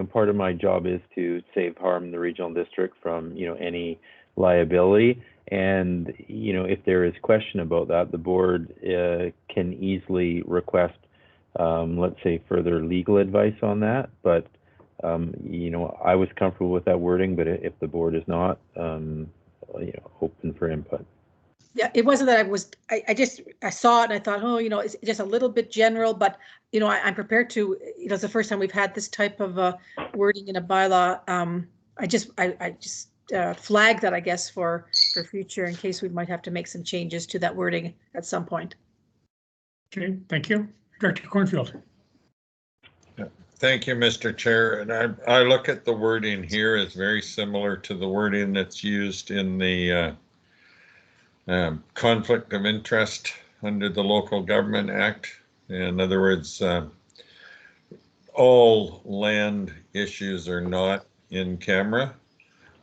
part of my job is to save harm the regional district from, any liability. And, if there is question about that, the board can easily request, let's say, further legal advice on that. But, I was comfortable with that wording, but if the board is not, open for input. Yeah, it wasn't that I saw it and I thought, oh, it's just a little bit general, but, I'm prepared to, it's the first time we've had this type of wording in a bylaw. I just flag that, I guess, for future in case we might have to make some changes to that wording at some point. Okay, thank you. Director Cornfield. Thank you, Mr. Chair. And I look at the wording here as very similar to the wording that's used in the conflict of interest under the Local Government Act. In other words, all land issues are not in camera,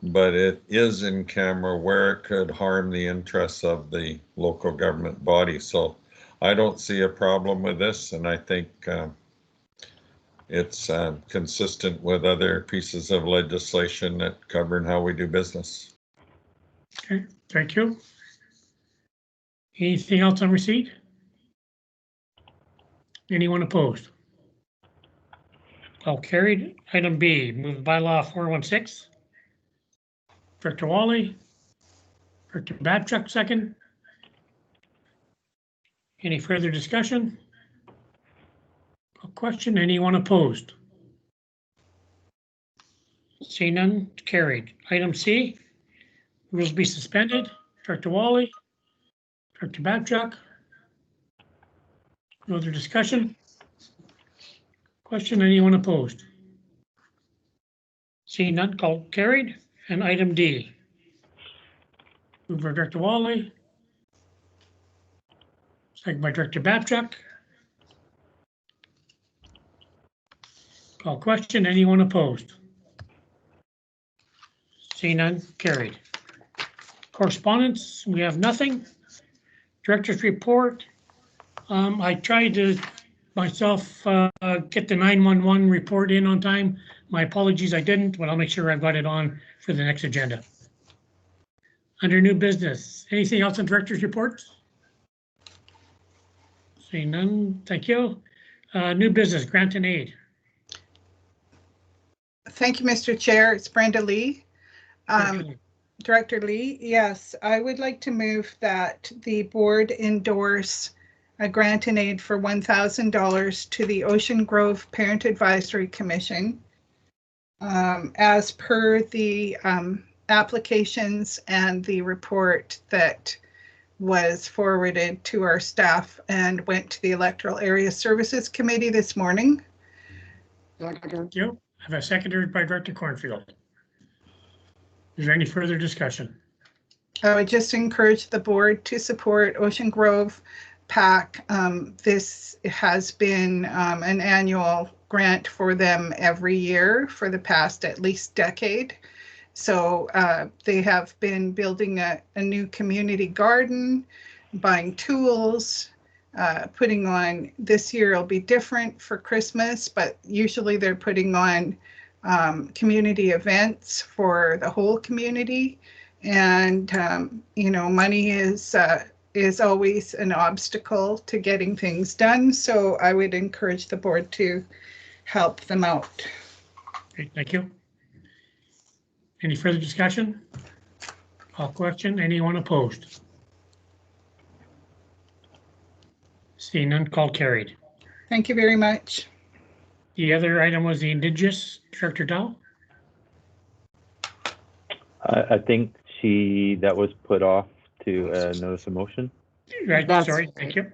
but it is in camera where it could harm the interests of the local government body. So I don't see a problem with this, and I think it's consistent with other pieces of legislation that govern how we do business. Okay, thank you. Anything else on receipt? Anyone opposed? All carried. Item B, moved by law 416. Director Wally. Director Babchuk, second. Any further discussion? A question? Anyone opposed? See none, carried. Item C, rules be suspended. Director Wally. Director Babchuk. No other discussion? Question, anyone opposed? Seeing none, called carried. And item D. Moved by Director Wally. Second by Director Babchuk. Call question, anyone opposed? Seeing none, carried. Correspondence, we have nothing. Director's report, I tried to myself get the 911 report in on time. My apologies, I didn't, but I'll make sure I've got it on for the next agenda. Under new business, anything else on director's reports? Seeing none, thank you. New business, grant and aid. Thank you, Mr. Chair. It's Brenda Lee. Director Lee, yes, I would like to move that the board endorse a grant and aid for $1,000 to the Ocean Grove Parent Advisory Commission as per the applications and the report that was forwarded to our staff and went to the Electoral Area Services Committee this morning. Thank you. I have a secondary by Director Cornfield. Is there any further discussion? I would just encourage the board to support Ocean Grove PAC. This has been an annual grant for them every year for the past at least decade. So they have been building a new community garden, buying tools, putting on, this year it'll be different for Christmas, but usually they're putting on community events for the whole community. And, you know, money is always an obstacle to getting things done. So I would encourage the board to help them out. Great, thank you. Any further discussion? Call question. Anyone opposed? Seeing none, call carried. Thank you very much. The other item was the Indigenous. Director Dow? I think that was put off to notice of motion. Right, sorry, thank you.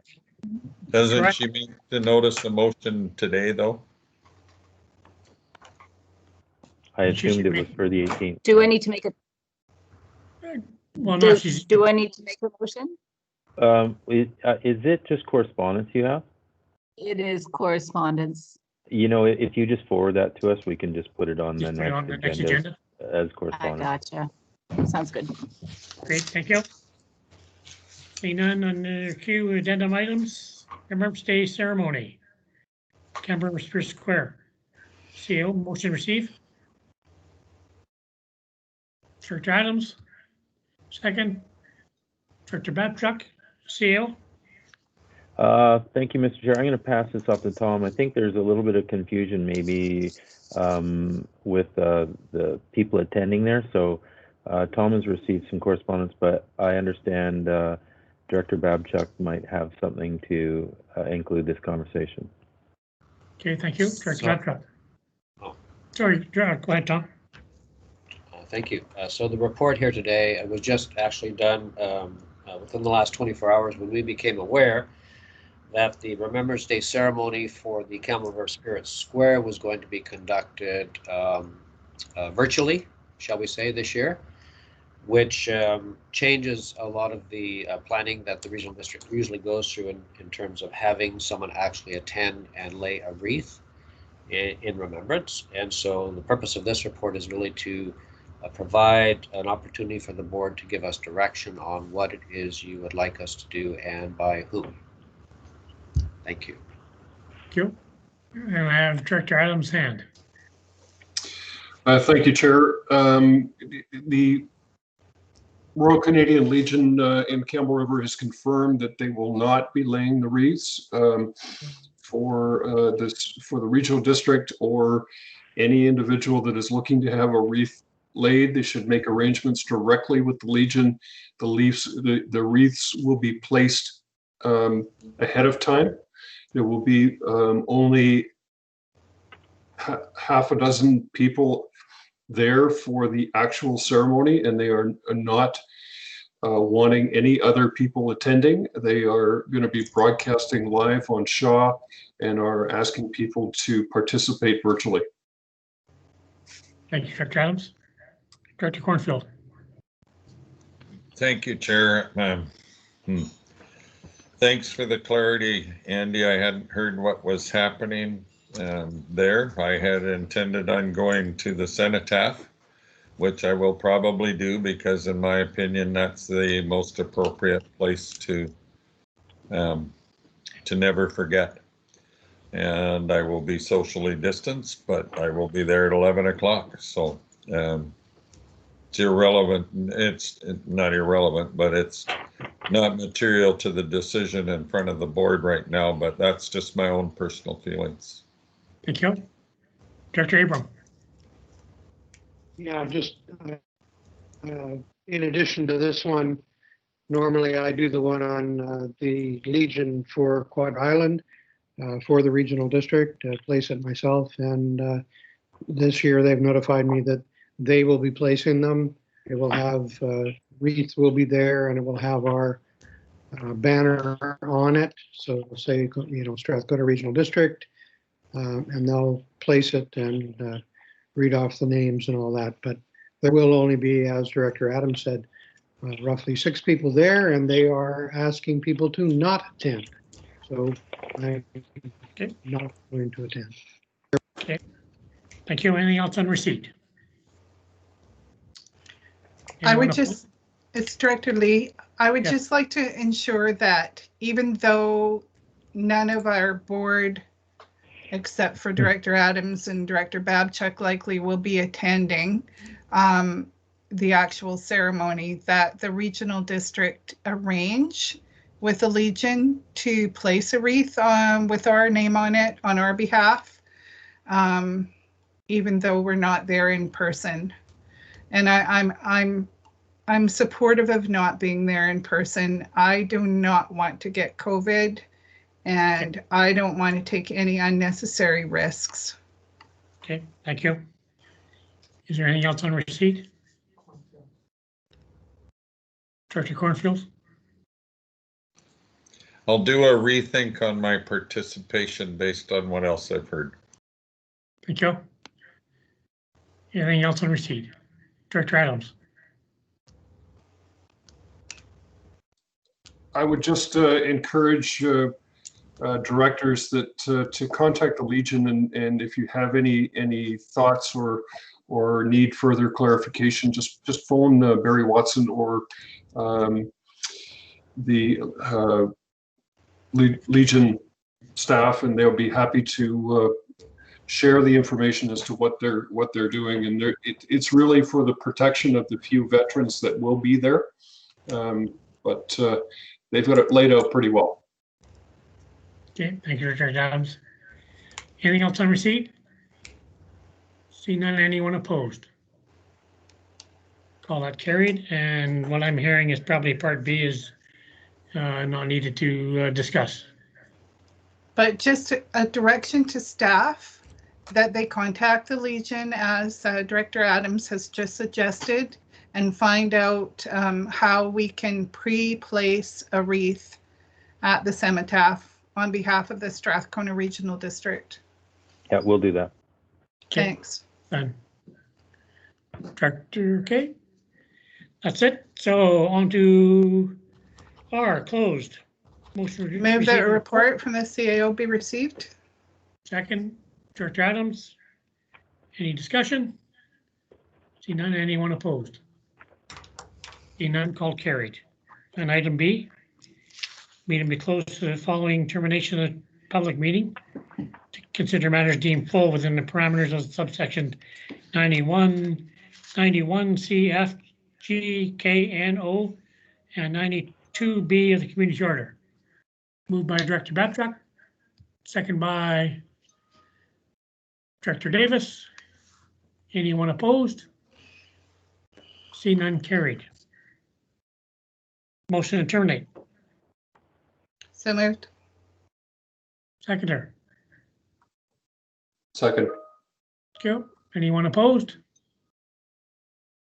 Doesn't Correct. she mean to notice the motion today, though? I assumed it was for the 18th. Do I need to make a, Well, no, she's, do I need to make a motion? Is it just correspondence you have? It is correspondence. You know, if you just forward that to us, we can just put it on just the put it on the next next agenda agenda. as I correspondence. gotcha. Sounds good. Great, thank you. Seeing none on the queue, addendum items, Remembrance Day ceremony. Canberra Spirit Square. CO, motion received. Director Adams, second. Director Babchuk, CO. Thank you, Mr. Chair. I'm going to pass this off to Tom. I think there's a little bit of confusion maybe with the people attending there. So Tom has received some correspondence, but I understand Director Babchuk might have something to include this conversation. Okay, thank you. Director Babchuk. Oh. Sorry, go ahead, Tom. Thank you. So the report here today was just actually done within the last 24 hours when we became aware that the Remembrance Day ceremony for the Campbell River Spirit Square was going to be conducted virtually, shall we say, this year, which changes a lot of the planning that the regional district usually goes through in terms of having someone actually attend and lay a wreath in remembrance. And so the purpose of this report is really to provide an opportunity for the board to give us direction on what it is you would like us to do and by whom. Thank you. Thank you. And I have Director Adams' hand. Thank you, Chair. The Royal Canadian Legion in Campbell River has confirmed that they will not be laying the wreaths for the regional district or any individual that is looking to have a wreath laid. They should make arrangements directly with the Legion. The wreaths will be placed ahead of time. There will be only half a dozen people there for the actual ceremony, and they are not wanting any other people attending. They are going to be broadcasting live on Shaw and are asking people to participate virtually. Thank you, Director Adams. Director Cornfield. Thank you, Chair. Thanks for the clarity, Andy. I hadn't heard what was happening there. I had intended on going to the cenotaph, which I will probably do because in my opinion, that's the most appropriate place to to never forget. And I will be socially distanced, but I will be there at 11 o'clock. So it's irrelevant. It's not irrelevant, but it's not material to the decision in front of the board right now, but that's just my own personal feelings. Thank you. Director Abram. Yeah, just in addition to this one, normally I do the one on the Legion for Quad Island for the regional district, place it myself. And this year they've notified me that they will be placing them. It will have wreaths will be there, and it will have our banner on it. So it'll say, you know, Strathcona Regional District, and they'll place it and read off the names and all that. But there will only be, as Director Adams said, roughly 6 people there, and they are asking people to not attend. So I'm not going to attend. Okay. Thank you. Anything else on receipt? I would just, it's Director Lee, I would Yes. just like to ensure that even though none of our board, except for Director Adams and Director Babchuk, likely will be attending the actual ceremony, that the regional district arrange with the Legion to place a wreath with our name on it on our behalf, even though we're not there in person. And I'm supportive of not being there in person. I do not want to get COVID, and I don't want to take any unnecessary risks. Okay, thank you. Is there anything else on receipt? Director Cornfield? I'll do a rethink on my participation based on what else I've heard. Thank you. Anything else on receipt? Director Adams? I would just encourage directors that to contact the Legion, and if you have any thoughts or need further clarification, just phone Barry Watson or the Legion staff, and they'll be happy to share the information as to what they're doing. And it's really for the protection of the few veterans that will be there, but they've got it laid out pretty well. Okay, thank you, Director Adams. Anything else on receipt? See none, anyone opposed? Call that carried, and what I'm hearing is probably part B is not needed to discuss. But just a direction to staff that they contact the Legion, as Director Adams has just suggested, and find out how we can pre-place a wreath at the cenotaph on behalf of the Strathcona Regional District. Yeah, we'll do that. Okay. Thanks. Done. Director, okay. That's it. So on to R, closed. Motion to Move that a receive report from the CAO be received. Second, Director Adams. Any discussion? See none, anyone opposed? See none, called carried. And item B, meeting be closed to the following termination of the public meeting to consider matters deemed full within the parameters of subsection 91 CF, G, K, and O, and 92B of the community charter. Moved by Director Babchuk, second by Director Davis. Anyone opposed? See none, carried. Motion to terminate. So moved. Seconder. Second. Thank you. Anyone opposed?